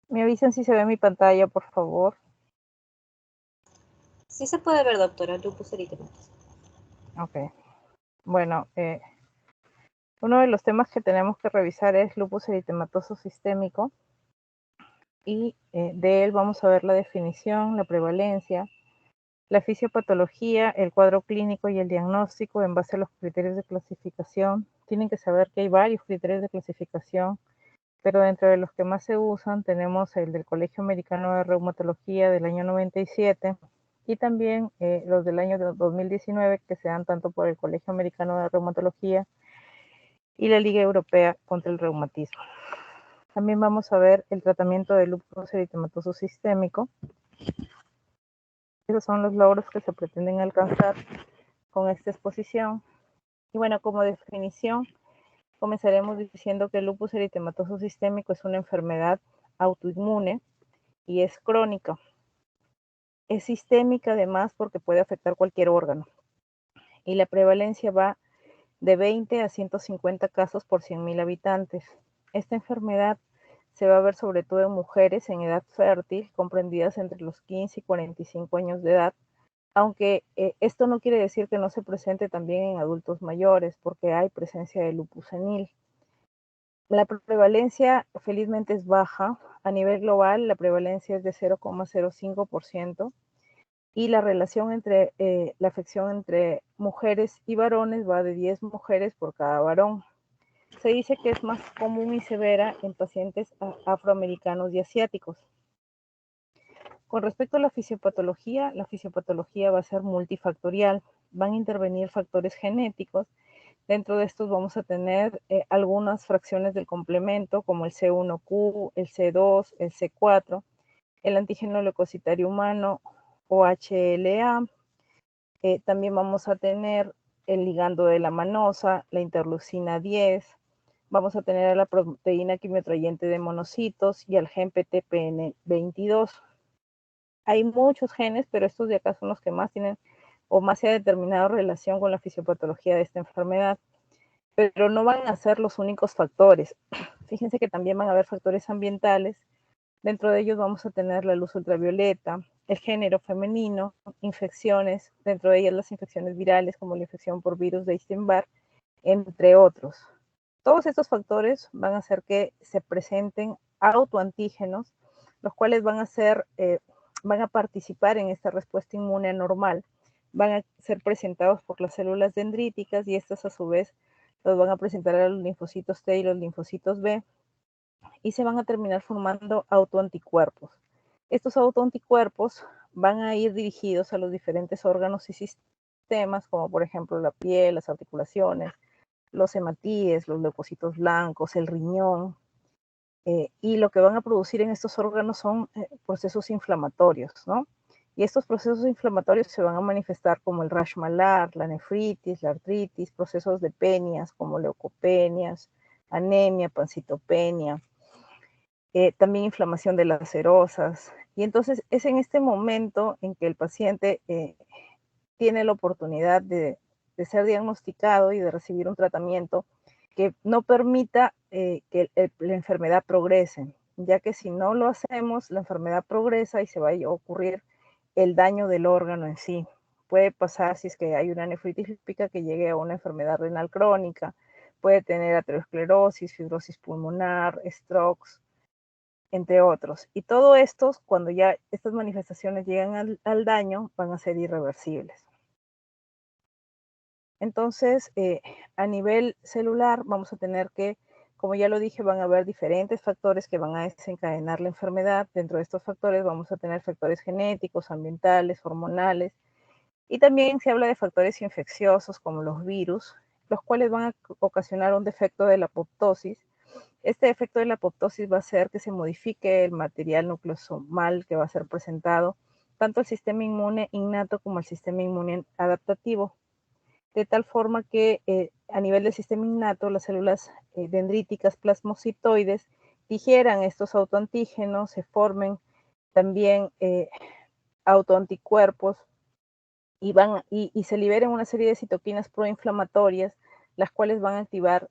Me avisan si se ve mi pantalla, por favor. Sí se puede ver, doctora, lupus eritematoso. Ok. Bueno, uno de los temas que tenemos que revisar es lupus eritematoso sistémico. Y de él vamos a ver la definición, la prevalencia, la fisiopatología, el cuadro clínico y el diagnóstico en base a los criterios de clasificación. Tienen que saber que hay varios criterios de clasificación, pero dentro de los que más se usan tenemos el del Colegio Americano de Reumatología del año 97 y también los del año 2019 que se dan tanto por el Colegio Americano de Reumatología y la Liga Europea contra el Reumatismo. También vamos a ver el tratamiento del lupus eritematoso sistémico. Esos son los logros que se pretenden alcanzar con esta exposición. Y bueno, como definición, comenzaremos diciendo que el lupus eritematoso sistémico es una enfermedad autoinmune y es crónica. Es sistémica además porque puede afectar cualquier órgano. Y la prevalencia va de 20 a 150 casos por 100.000 habitantes. Esta enfermedad se va a ver sobre todo en mujeres en edad fértil, comprendidas entre los 15 y 45 años de edad, aunque esto no quiere decir que no se presente también en adultos mayores, porque hay presencia de lupus senil. La prevalencia felizmente es baja. A nivel global, la prevalencia es de 0,05% y la relación entre la afección entre mujeres y varones va de 10 mujeres por cada varón. Se dice que es más común y severa en pacientes afroamericanos y asiáticos. Con respecto a la fisiopatología va a ser multifactorial. Van a intervenir factores genéticos. Dentro de estos vamos a tener algunas fracciones del complemento, como el C1Q, el C2, el C4, el antígeno leucocitario humano o HLA. También vamos a tener el ligando de la manosa, la interleucina 10. Vamos a tener a la proteína quimiotrayente de monocitos y al gen PTPN22. Hay muchos genes, pero estos de acá son los que más tienen o más se ha determinado relación con la fisiopatología de esta enfermedad. Pero no van a ser los únicos factores. Fíjense que también van a haber factores ambientales. Dentro de ellos vamos a tener la luz ultravioleta, el género femenino, infecciones, dentro de ellas las infecciones virales como la infección por virus de Epstein-Barr, entre otros. Todos estos factores van a hacer que se presenten autoantígenos, los cuales van a participar en esta respuesta inmune anormal, van a ser presentados por las células dendríticas y estas a su vez los van a presentar a los linfocitos T y los linfocitos B y se van a terminar formando autoanticuerpos. Estos autoanticuerpos van a ir dirigidos a los diferentes órganos y sistemas, como por ejemplo la piel, las articulaciones, los hematíes, los leucocitos blancos, el riñón, y lo que van a producir en estos órganos son procesos inflamatorios, ¿no? Y estos procesos inflamatorios se van a manifestar como el rash malar, la nefritis, la artritis, procesos de penias como leucopenias, anemia, pancitopenia, también inflamación de las serosas. Y entonces es en este momento en que el paciente tiene la oportunidad de ser diagnosticado y de recibir un tratamiento que no permita que la enfermedad progrese, ya que si no lo hacemos, la enfermedad progresa y se va a ocurrir el daño del órgano en sí. Puede pasar si es que hay una nefritis lípica que llegue a una enfermedad renal crónica, puede tener aterosclerosis, fibrosis pulmonar, strokes, entre otros. Y todo esto, cuando ya estas manifestaciones llegan al daño, van a ser irreversibles. Entonces, a nivel celular, vamos a tener que, como ya lo dije, van a haber diferentes factores que van a desencadenar la enfermedad. Dentro de estos factores vamos a tener factores genéticos, ambientales, hormonales, y también se habla de factores infecciosos como los virus, los cuales van a ocasionar un defecto de la apoptosis. Este defecto de la apoptosis va a hacer que se modifique el material nucleosomal que va a ser presentado, tanto el sistema inmune innato como el sistema inmune adaptativo, de tal forma que a nivel del sistema innato las células dendríticas plasmocitoides digieran estos autoantígenos, se formen también autoanticuerpos y se liberen una serie de citoquinas proinflamatorias, las cuales van a activar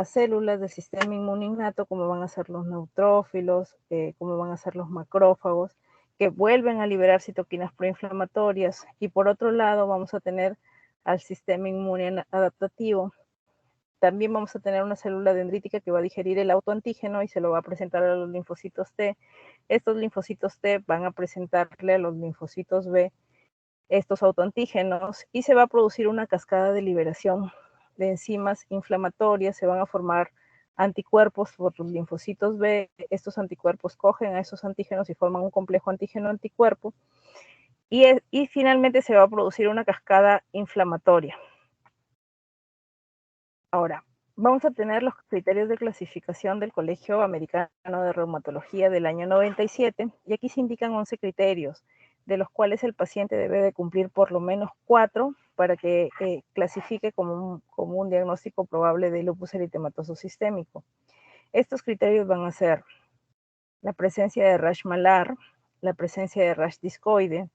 a células del sistema inmune innato, como van a ser los neutrófilos, como van a ser los macrófagos, que vuelven a liberar citoquinas proinflamatorias. Y por otro lado, vamos a tener al sistema inmune adaptativo. También vamos a tener una célula dendrítica que va a digerir el autoantígeno y se lo va a presentar a los linfocitos T. Estos linfocitos T van a presentarle a los linfocitos B estos autoantígenos y se va a producir una cascada de liberación de enzimas inflamatorias, se van a formar anticuerpos por los linfocitos B, estos anticuerpos cogen a esos antígenos y forman un complejo antígeno-anticuerpo y finalmente se va a producir una cascada inflamatoria. Ahora, vamos a tener los criterios de clasificación del Colegio Americano de Reumatología del año 97 y aquí se indican 11 criterios, de los cuales el paciente debe de cumplir por lo menos 4 para que clasifique como un diagnóstico probable de lupus eritematoso sistémico. Estos criterios van a ser la presencia de rash malar, la presencia de rash discoide,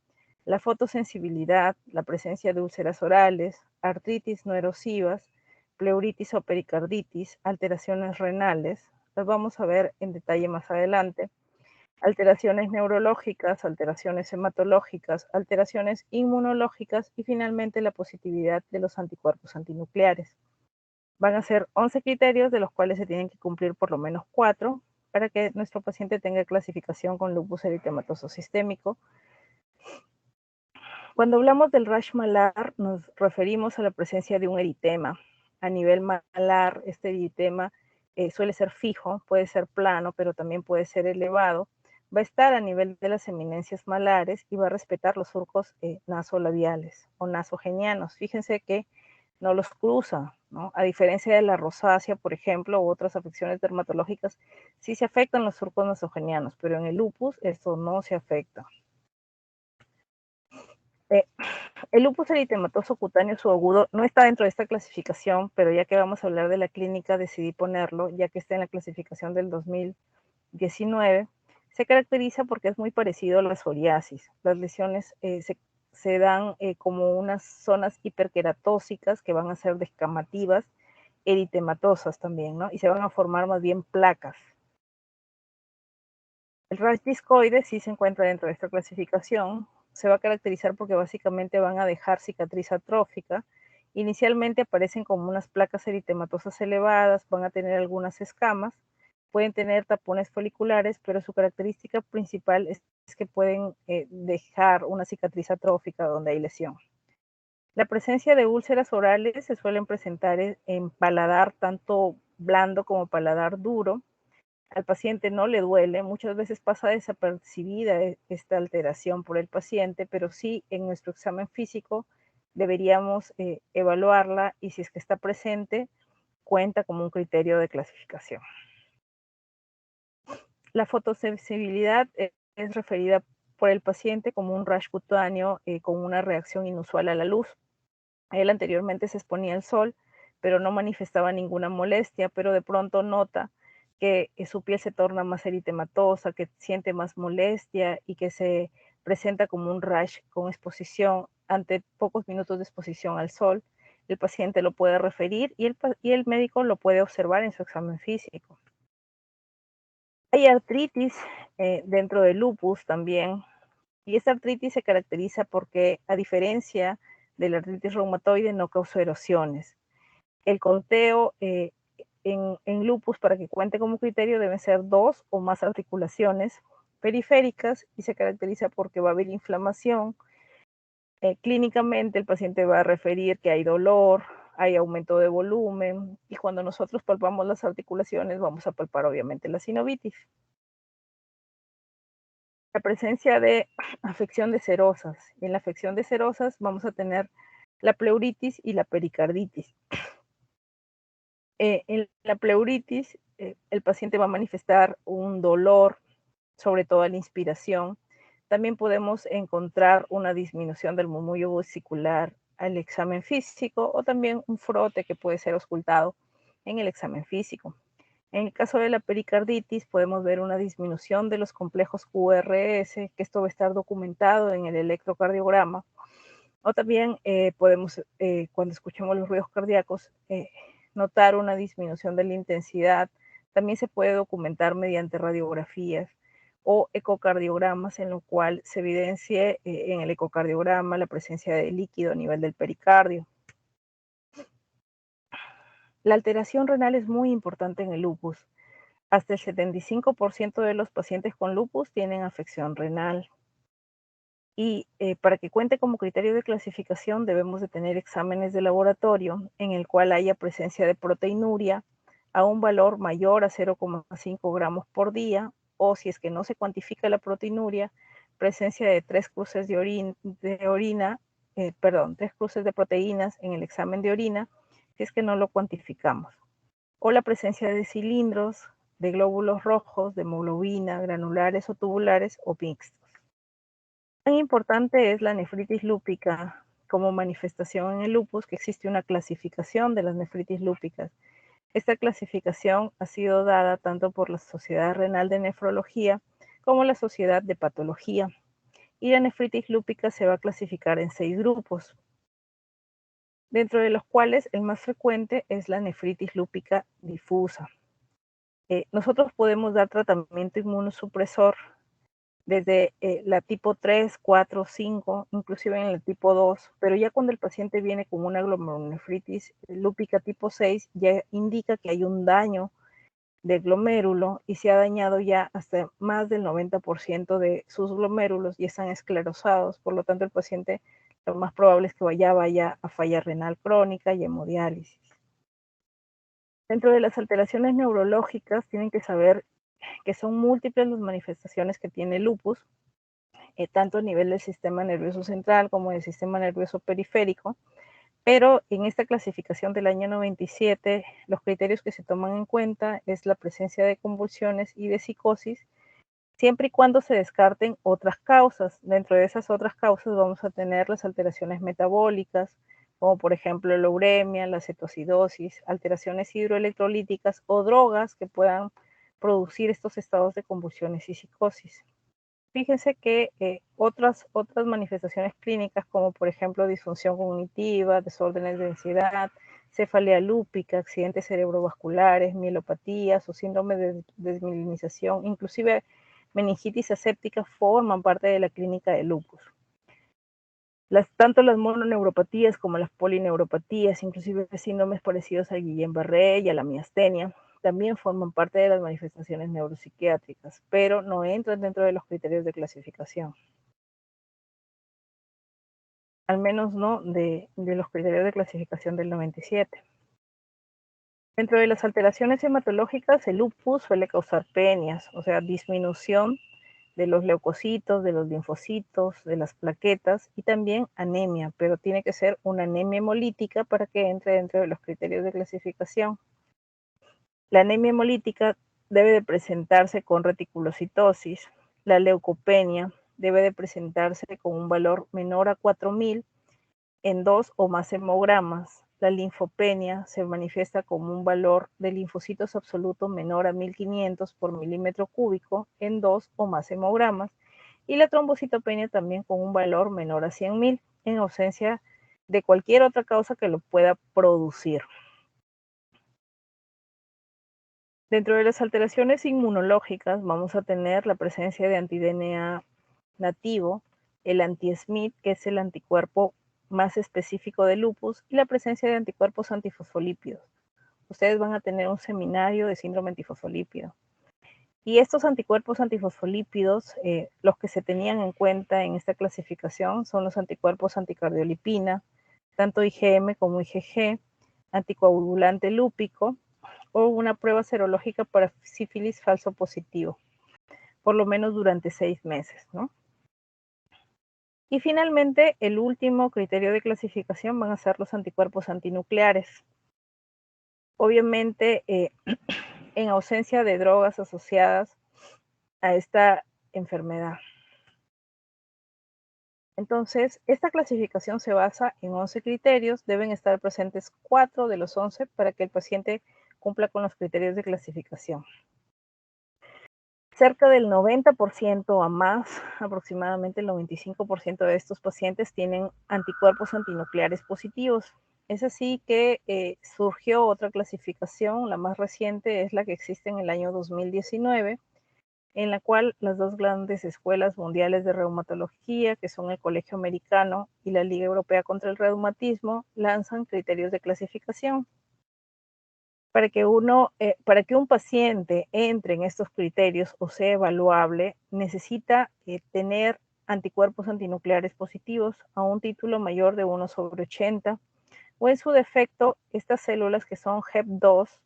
la fotosensibilidad, la presencia de úlceras orales, artritis no erosivas, pleuritis o pericarditis, alteraciones renales, las vamos a ver en detalle más adelante, alteraciones neurológicas, alteraciones hematológicas, alteraciones inmunológicas y finalmente la positividad de los anticuerpos antinucleares. Van a ser 11 criterios de los cuales se tienen que cumplir por lo menos 4 para que nuestro paciente tenga clasificación con lupus eritematoso sistémico. Cuando hablamos del rash malar, nos referimos a la presencia de un eritema. A nivel malar, este eritema suele ser fijo, puede ser plano, pero también puede ser elevado. Va a estar a nivel de las eminencias malares y va a respetar los surcos nasolabiales o nasogenianos. Fíjense que no los cruza, ¿no? A diferencia de la rosácea, por ejemplo, u otras afecciones dermatológicas, sí se afectan los surcos nasogenianos, pero en el lupus esto no se afecta. El lupus eritematoso cutáneo subagudo no está dentro de esta clasificación, pero ya que vamos a hablar de la clínica, decidí ponerlo, ya que está en la clasificación del 2019. Se caracteriza porque es muy parecido a la psoriasis. Las lesiones se dan como unas zonas hiperqueratósicas que van a ser descamativas, eritematosas también, ¿no? Y se van a formar más bien placas. El rash discoide sí se encuentra dentro de esta clasificación. Se va a caracterizar porque básicamente van a dejar cicatriz atrófica. Inicialmente aparecen como unas placas eritematosas elevadas, van a tener algunas escamas, pueden tener tapones foliculares, pero su característica principal es que pueden dejar una cicatriz atrófica donde hay lesión. La presencia de úlceras orales se suelen presentar en paladar tanto blando como paladar duro. Al paciente no le duele, muchas veces pasa desapercibida esta alteración por el paciente, pero sí en nuestro examen físico deberíamos evaluarla y si es que está presente, cuenta como un criterio de clasificación. La fotosensibilidad es referida por el paciente como un rash cutáneo con una reacción inusual a la luz. Él anteriormente se exponía al sol, pero no manifestaba ninguna molestia, pero de pronto nota que su piel se torna más eritematosa, que siente más molestia y que se presenta como un rash con exposición ante pocos minutos de exposición al sol. El paciente lo puede referir y el médico lo puede observar en su examen físico. Hay artritis dentro del lupus también, y esta artritis se caracteriza porque, a diferencia de la artritis reumatoide, no causó erosiones. El conteo en lupus, para que cuente como criterio, deben ser 2 o más articulaciones periféricas y se caracteriza porque va a haber inflamación. Clínicamente el paciente va a referir que hay dolor, hay aumento de volumen y cuando nosotros palpamos las articulaciones vamos a palpar obviamente la sinovitis. La presencia de afección de serosas. En la afección de serosas vamos a tener la pleuritis y la pericarditis. En la pleuritis, el paciente va a manifestar un dolor, sobre todo a la inspiración. También podemos encontrar una disminución del murmullo vesicular al examen físico o también un frote que puede ser auscultado en el examen físico. En el caso de la pericarditis podemos ver una disminución de los complejos QRS, que esto va a estar documentado en el electrocardiograma. O también podemos, cuando escuchemos los ruidos cardíacos, notar una disminución de la intensidad. También se puede documentar mediante radiografías o ecocardiogramas, en lo cual se evidencie en el ecocardiograma la presencia de líquido a nivel del pericardio. La alteración renal es muy importante en el lupus. Hasta el 75% de los pacientes con lupus tienen afección renal. Y para que cuente como criterio de clasificación debemos de tener exámenes de laboratorio en el cual haya presencia de proteinuria a un valor mayor a 0,5 gramos por día, o si es que no se cuantifica la proteinuria, presencia de 3 cruces de orina, 3 cruces de proteínas en el examen de orina, si es que no lo cuantificamos, o la presencia de cilindros, de glóbulos rojos, de hemoglobina, granulares o tubulares o mixtos. Tan importante es la nefritis lúpica como manifestación en el lupus que existe una clasificación de las nefritis lúpicas. Esta clasificación ha sido dada tanto por la Sociedad Renal de Nefrología como la Sociedad de Patología. Y la nefritis lúpica se va a clasificar en 6 grupos, dentro de los cuales el más frecuente es la nefritis lúpica difusa. Nosotros podemos dar tratamiento inmunosupresor desde la tipo 3, 4, 5, inclusive en el tipo 2, pero ya cuando el paciente viene con una glomerulonefritis lúpica tipo 6, ya indica que hay un daño del glomérulo y se ha dañado ya hasta más del 90% de sus glomérulos y están esclerosados, por lo tanto el paciente lo más probable es que vaya a falla renal crónica y hemodiálisis. Dentro de las alteraciones neurológicas tienen que saber que son múltiples las manifestaciones que tiene el lupus, tanto a nivel del sistema nervioso central como del sistema nervioso periférico, pero en esta clasificación del año 97, los criterios que se toman en cuenta es la presencia de convulsiones y de psicosis, siempre y cuando se descarten otras causas. Dentro de esas otras causas vamos a tener las alteraciones metabólicas, como por ejemplo la uremia, la cetoacidosis, alteraciones hidroelectrolíticas o drogas que puedan producir estos estados de convulsiones y psicosis. Fíjense que otras manifestaciones clínicas, como por ejemplo disfunción cognitiva, desórdenes de ansiedad, cefalea lúpica, accidentes cerebrovasculares, mielopatías o síndrome de desmielinización, inclusive meningitis aséptica, forman parte de la clínica de lupus. Tanto las mononeuropatías como las polineuropatías, inclusive síndromes parecidos al Guillain-Barré y a la miastenia, también forman parte de las manifestaciones neuropsiquiátricas, pero no entran dentro de los criterios de clasificación. Al menos no de los criterios de clasificación del 97. Dentro de las alteraciones hematológicas, el lupus suele causar penias, o sea, disminución de los leucocitos, de los linfocitos, de las plaquetas y también anemia, pero tiene que ser una anemia hemolítica para que entre dentro de los criterios de clasificación. La anemia hemolítica debe de presentarse con reticulocitosis. La leucopenia debe de presentarse con un valor menor a 4000 en 2 o más hemogramas. La linfopenia se manifiesta como un valor de linfocitos absoluto menor a 1500 por milímetro cúbico en 2 o más hemogramas. Y la trombocitopenia también con un valor menor a 100.000 en ausencia de cualquier otra causa que lo pueda producir. Dentro de las alteraciones inmunológicas vamos a tener la presencia de anti-DNA nativo, el anti-SMID, que es el anticuerpo más específico de lupus, y la presencia de anticuerpos antifosfolípidos. Ustedes van a tener un seminario de síndrome antifosfolípido. Y estos anticuerpos antifosfolípidos, los que se tenían en cuenta en esta clasificación son los anticuerpos anticardiolipina, tanto IgM como IgG, anticoagulante lúpico, o una prueba serológica para sífilis falso positivo, por lo menos durante 6 meses, ¿no? Y finalmente, el último criterio de clasificación van a ser los anticuerpos antinucleares. Obviamente, en ausencia de drogas asociadas a esta enfermedad. Entonces, esta clasificación se basa en 11 criterios. Deben estar presentes 4 de los 11 para que el paciente cumpla con los criterios de clasificación. Cerca del 90% a más, aproximadamente el 95% de estos pacientes tienen anticuerpos antinucleares positivos. Es así que surgió otra clasificación, la más reciente es la que existe en el año 2019, en la cual las dos grandes escuelas mundiales de reumatología, que son el Colegio Americano y la Liga Europea contra el Reumatismo, lanzan criterios de clasificación. Para que un paciente entre en estos criterios o sea evaluable, necesita tener anticuerpos antinucleares positivos a un título mayor de 1/80, o en su defecto, estas células que son HEP2,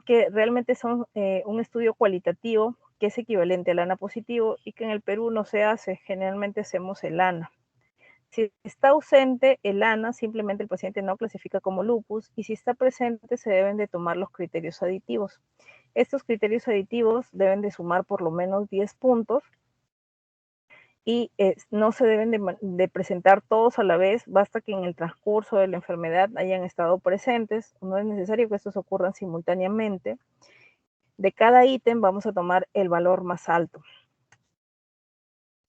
que realmente son un estudio cualitativo que es equivalente al ANA positivo y que en el Perú no se hace, generalmente hacemos el ANA. Si está ausente el ANA, simplemente el paciente no clasifica como lupus, y si está presente se deben de tomar los criterios aditivos. Estos criterios aditivos deben de sumar por lo menos 10 puntos y no se deben de presentar todos a la vez, basta que en el transcurso de la enfermedad hayan estado presentes, no es necesario que estos ocurran simultáneamente. De cada ítem vamos a tomar el valor más alto.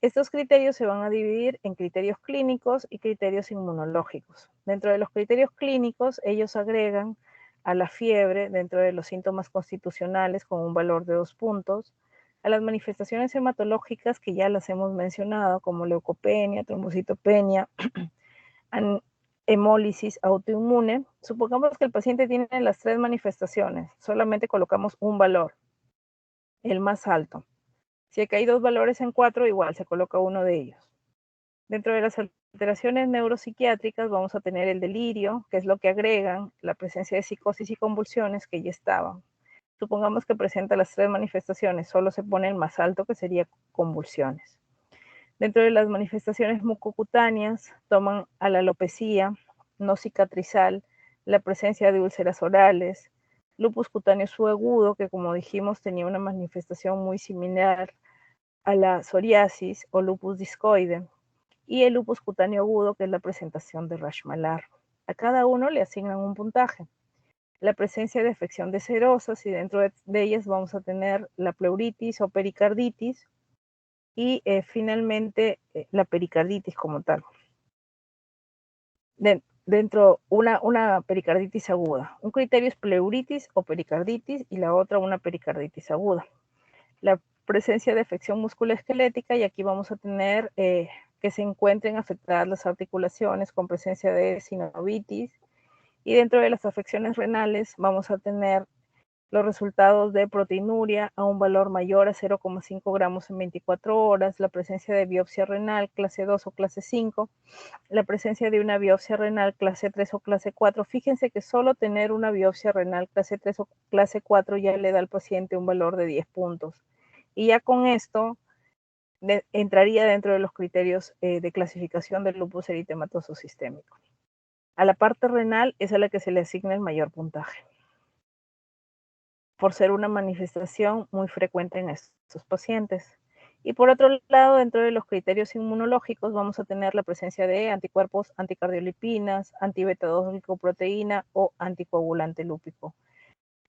Estos criterios se van a dividir en criterios clínicos y criterios inmunológicos. Dentro de los criterios clínicos, ellos agregan a la fiebre dentro de los síntomas constitucionales con un valor de 2 puntos, a las manifestaciones hematológicas que ya las hemos mencionado, como leucopenia, trombocitopenia, hemólisis autoinmune. Supongamos que el paciente tiene las 3 manifestaciones, solamente colocamos un valor, el más alto. Si aquí hay 2 valores en 4, igual se coloca uno de ellos. Dentro de las alteraciones neuropsiquiátricas vamos a tener el delirio, que es lo que agregan, la presencia de psicosis y convulsiones que ya estaban. Supongamos que presenta las 3 manifestaciones, solo se pone el más alto, que sería convulsiones. Dentro de las manifestaciones mucocutáneas toman a la alopecia no cicatrizal, la presencia de úlceras orales, lupus cutáneo subagudo, que como dijimos tenía una manifestación muy similar a la psoriasis o lupus discoide, y el lupus cutáneo agudo, que es la presentación de rash malar. A cada uno le asignan un puntaje. La presencia de afección de serosas, y dentro de ellas vamos a tener la pleuritis o pericarditis, y finalmente la pericarditis como tal. Dentro una pericarditis aguda. Un criterio es pleuritis o pericarditis y la otra una pericarditis aguda. La presencia de afección musculoesquelética, y aquí vamos a tener que se encuentren afectadas las articulaciones con presencia de sinovitis, y dentro de las afecciones renales vamos a tener los resultados de proteinuria a un valor mayor a 0,5 gramos en 24 horas, la presencia de biopsia renal clase 2 o clase 5, la presencia de una biopsia renal clase 3 o clase 4. Fíjense que solo tener una biopsia renal clase 3 o clase 4 ya le da al paciente un valor de 10 puntos. Y ya con esto entraría dentro de los criterios de clasificación del lupus eritematoso sistémico. A la parte renal es a la que se le asigna el mayor puntaje, por ser una manifestación muy frecuente en estos pacientes. Y por otro lado, dentro de los criterios inmunológicos vamos a tener la presencia de anticuerpos anticardiolipinas, anti-beta-2-glicoproteína o anticoagulante lúpico.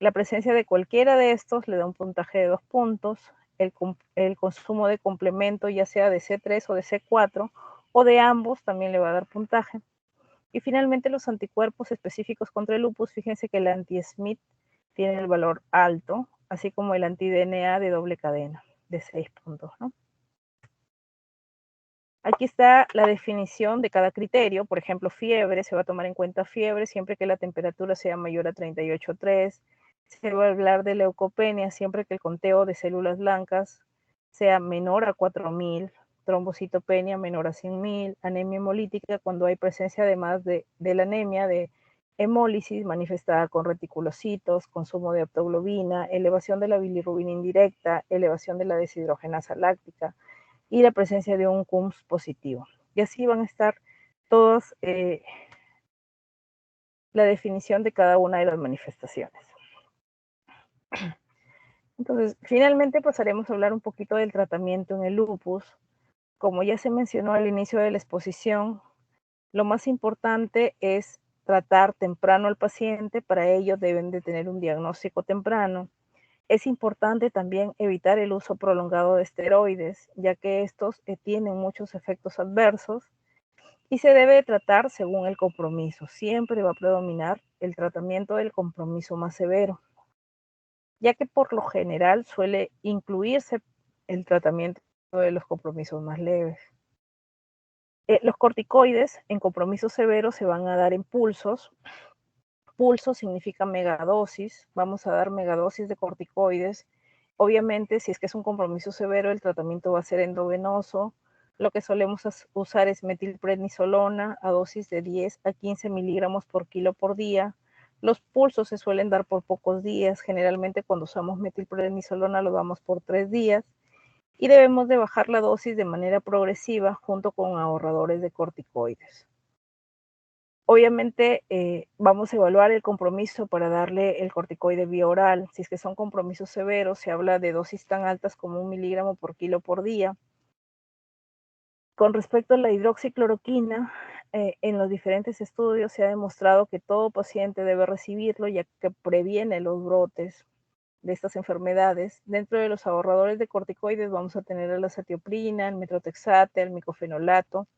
La presencia de cualquiera de estos le da un puntaje de 2 puntos. El consumo de complemento, ya sea de C3 o de C4, o de ambos, también le va a dar puntaje. Y finalmente los anticuerpos específicos contra el lupus, fíjense que el anti-SMIT tiene el valor alto, así como el anti-DNA de doble cadena, de 6 puntos, ¿no? Aquí está la definición de cada criterio. Por ejemplo, fiebre, se va a tomar en cuenta fiebre siempre que la temperatura sea mayor a 38,3. Se va a hablar de leucopenia siempre que el conteo de células blancas sea menor a 4.000, trombocitopenia menor a 100.000, anemia hemolítica cuando hay presencia además de la anemia de hemólisis manifestada con reticulocitos, consumo de aptoglobina, elevación de la bilirrubina indirecta, elevación de la deshidrogenasa láctica y la presencia de un CUMS positivo. Y así van a estar todos la definición de cada una de las manifestaciones. Entonces, finalmente pasaremos a hablar un poquito del tratamiento en el lupus. Como ya se mencionó al inicio de la exposición, lo más importante es tratar temprano al paciente. Para ello deben de tener un diagnóstico temprano. Es importante también evitar el uso prolongado de esteroides, ya que estos tienen muchos efectos adversos. y se debe tratar según el compromiso. Siempre va a predominar el tratamiento del compromiso más severo, ya que por lo general suele incluirse el tratamiento de los compromisos más leves. Los corticoides en compromisos severos se van a dar en pulsos. Pulso significa megadosis. Vamos a dar megadosis de corticoides. Obviamente, si es que es un compromiso severo, el tratamiento va a ser endovenoso. Lo que solemos usar es metilprednisolona a dosis de 10 a 15 miligramos por kilo por día. Los pulsos se suelen dar por pocos días. Generalmente cuando usamos metilprednisolona lo damos por 3 días. Y debemos de bajar la dosis de manera progresiva junto con ahorradores de corticoides. Obviamente vamos a evaluar el compromiso para darle el corticoide vía oral. Si es que son compromisos severos, se habla de dosis tan altas como 1 miligramo por kilo por día. Con respecto a la hidroxicloroquina, en los diferentes estudios se ha demostrado que todo paciente debe recibirlo, ya que previene los brotes de estas enfermedades. Dentro de los ahorradores de corticoides vamos a tener la azatioprina, el metrotexate, el micofenolato.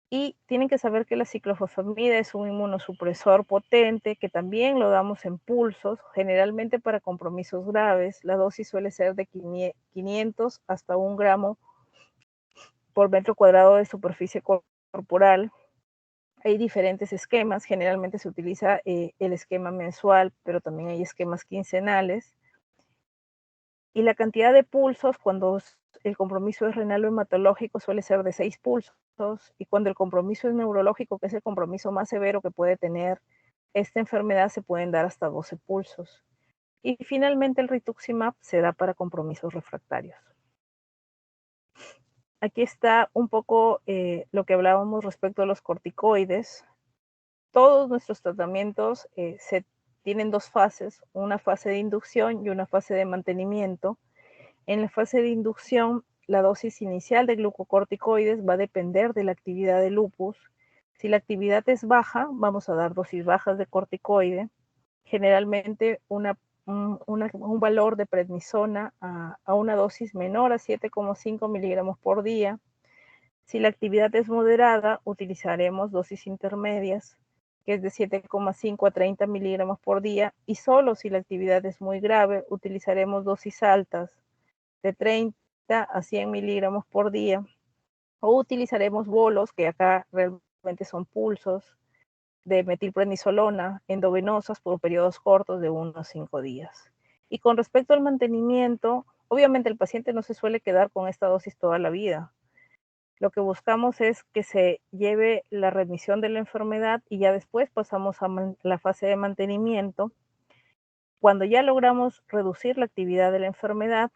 Y tienen que saber que la ciclofosfamida es un inmunosupresor potente que también lo damos en pulsos, generalmente para compromisos graves. La dosis suele ser de 500 hasta 1 gramo por metro cuadrado de superficie corporal. Hay diferentes esquemas, generalmente se utiliza el esquema mensual, pero también hay esquemas quincenales. Y la cantidad de pulsos cuando el compromiso es renal o hematológico suele ser de 6 pulsos, y cuando el compromiso es neurológico, que es el compromiso más severo que puede tener esta enfermedad, se pueden dar hasta 12 pulsos. Y finalmente el rituximab se da para compromisos refractarios. Aquí está un poco lo que hablábamos respecto a los corticoides. Todos nuestros tratamientos tienen 2 fases, una fase de inducción y una fase de mantenimiento. En la fase de inducción, la dosis inicial de glucocorticoides va a depender de la actividad del lupus. Si la actividad es baja, vamos a dar dosis bajas de corticoide, generalmente un valor de prednisona a una dosis menor a 7,5 miligramos por día. Si la actividad es moderada, utilizaremos dosis intermedias, que es de 7,5 a 30 miligramos por día, y solo si la actividad es muy grave, utilizaremos dosis altas, de 30 a 100 miligramos por día, o utilizaremos bolos, que acá realmente son pulsos, de metilprednisolona endovenosas por periodos cortos de 1 a 5 días. Y con respecto al mantenimiento, obviamente el paciente no se suele quedar con esta dosis toda la vida. Lo que buscamos es que se lleve la remisión de la enfermedad y ya después pasamos a la fase de mantenimiento. Cuando ya logramos reducir la actividad de la enfermedad,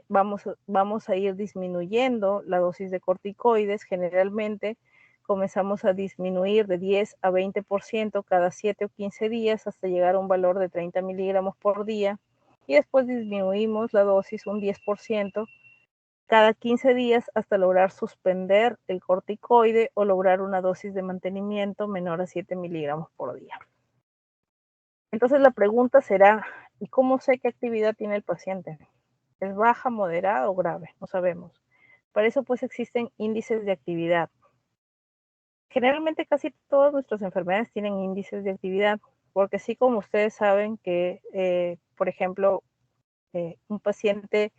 vamos a ir disminuyendo la dosis de corticoides. Generalmente comenzamos a disminuir de 10 a 20% cada 7 o 15 días hasta llegar a un valor de 30 miligramos por día, y después disminuimos la dosis un 10% cada 15 días hasta lograr suspender el corticoide o lograr una dosis de mantenimiento menor a 7 miligramos por día. Entonces la pregunta será, ¿y cómo sé qué actividad tiene el paciente? ¿Es baja, moderada o grave? No sabemos. Para eso pues existen índices de actividad. Generalmente casi todas nuestras enfermedades tienen índices de actividad, porque así como ustedes saben que, por ejemplo, un paciente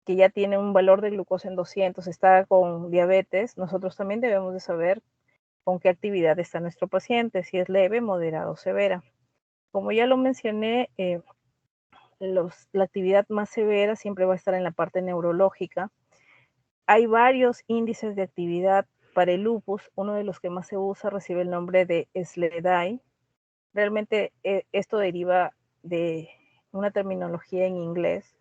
que ya tiene un valor de glucosa en 200 está con diabetes, nosotros también debemos de saber con qué actividad está nuestro paciente, si es leve, moderada o severa. Como ya lo mencioné, la actividad más severa siempre va a estar en la parte neurológica. Hay varios índices de actividad para el lupus. Uno de los que más se usa recibe el nombre de SLEDAI. Realmente esto deriva de una terminología en inglés,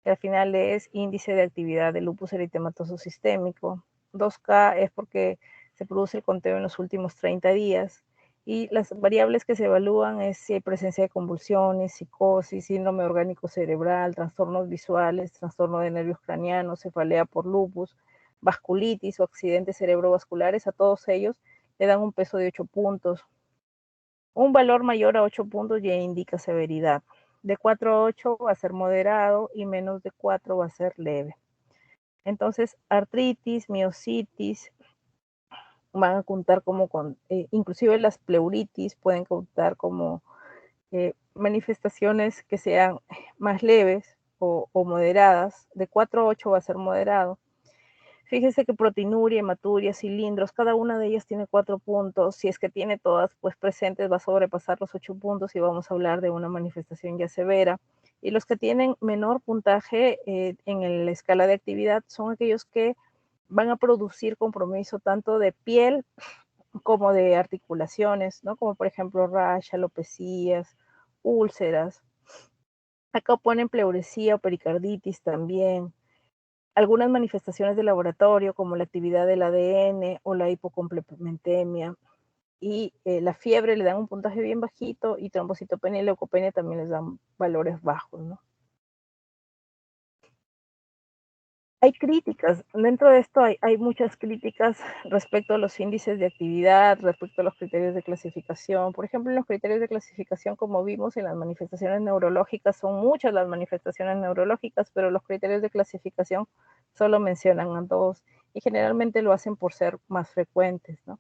que al final es índice de actividad del lupus eritematoso sistémico. 2K es porque se produce el conteo en los últimos 30 días. Y las variables que se evalúan es si hay presencia de convulsiones, psicosis, síndrome orgánico cerebral, trastornos visuales, trastorno de nervios craneanos, cefalea por lupus, vasculitis o accidentes cerebrovasculares. A todos ellos le dan un peso de 8 puntos. Un valor mayor a 8 puntos ya indica severidad. De 4 a 8 va a ser moderado y menos de 4 va a ser leve. Entonces, artritis, miositis, van a contar como con, inclusive las pleuritis pueden contar como manifestaciones que sean más leves o moderadas. De 4 a 8 va a ser moderado. Fíjese que proteinuria, hematuria, cilindros, cada una de ellas tiene 4 puntos. Si es que tiene todas pues presentes, va a sobrepasar los 8 puntos y vamos a hablar de una manifestación ya severa. Y los que tienen menor puntaje en la escala de actividad son aquellos que van a producir compromiso tanto de piel como de articulaciones, ¿no? Como por ejemplo rash, alopecias, úlceras. Acá ponen pleuresía o pericarditis también. Algunas manifestaciones de laboratorio, como la actividad del ADN o la hipocomplementemia. Y la fiebre le dan un puntaje bien bajito y trombocitopenia y leucopenia también les dan valores bajos, ¿no? Hay críticas, dentro de esto hay muchas críticas respecto a los índices de actividad, respecto a los criterios de clasificación. Por ejemplo, en los criterios de clasificación, como vimos en las manifestaciones neurológicas, son muchas las manifestaciones neurológicas, pero los criterios de clasificación solo mencionan a 2 y generalmente lo hacen por ser más frecuentes, ¿no?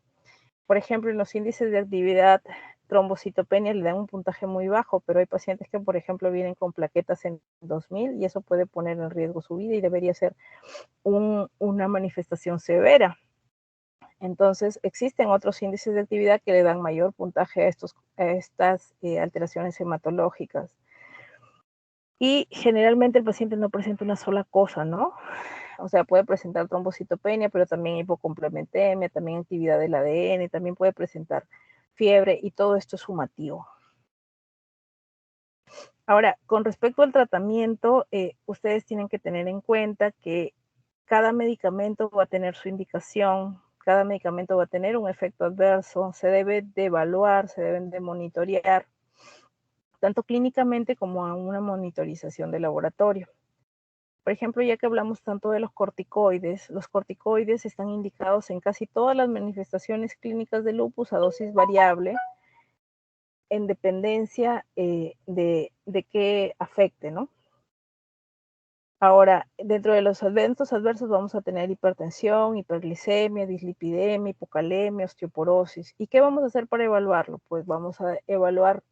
Por ejemplo, en los índices de actividad, trombocitopenia le dan un puntaje muy bajo, pero hay pacientes que, por ejemplo, vienen con plaquetas en 2000 y eso puede poner en riesgo su vida y debería ser una manifestación severa. Entonces, existen otros índices de actividad que le dan mayor puntaje a estas alteraciones hematológicas. Y generalmente el paciente no presenta una sola cosa, ¿no? O sea, puede presentar trombocitopenia, pero también hipocomplementemia, también actividad del ADN, también puede presentar fiebre y todo esto es sumativo. Ahora, con respecto al tratamiento, ustedes tienen que tener en cuenta que cada medicamento va a tener su indicación, cada medicamento va a tener un efecto adverso, se debe de evaluar, se deben de monitorear, tanto clínicamente como a una monitorización de laboratorio. Por ejemplo, ya que hablamos tanto de los corticoides están indicados en casi todas las manifestaciones clínicas de lupus a dosis variable, en dependencia de qué afecte, ¿no? Ahora, dentro de los eventos adversos vamos a tener hipertensión, hiperglicemia, dislipidemia, hipocalemia, osteoporosis. ¿Y qué vamos a hacer para evaluarlo? Pues vamos a evaluar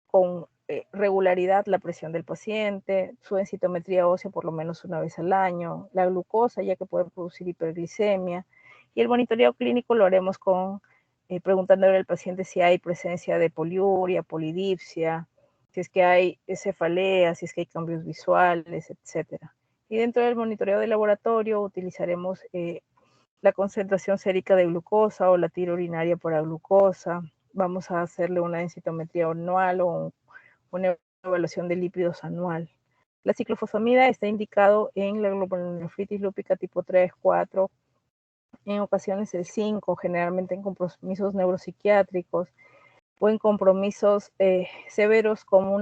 con regularidad la presión del paciente, su densitometría ósea por lo menos una vez al año, la glucosa, ya que puede producir hiperglicemia, y el monitoreo clínico lo haremos preguntándole al paciente si hay presencia de poliuria, polidipsia, si es que hay cefalea, si es que hay cambios visuales, etcétera. Y dentro del monitoreo de laboratorio utilizaremos la concentración sérica de glucosa o la tira urinaria por glucosa. Vamos a hacerle una densitometría anual o una evaluación de lípidos anual. La ciclofosfamida está indicado en la glomerulonefritis lúpica tipo 3, 4, en ocasiones el 5, generalmente en compromisos neuropsiquiátricos o en compromisos severos como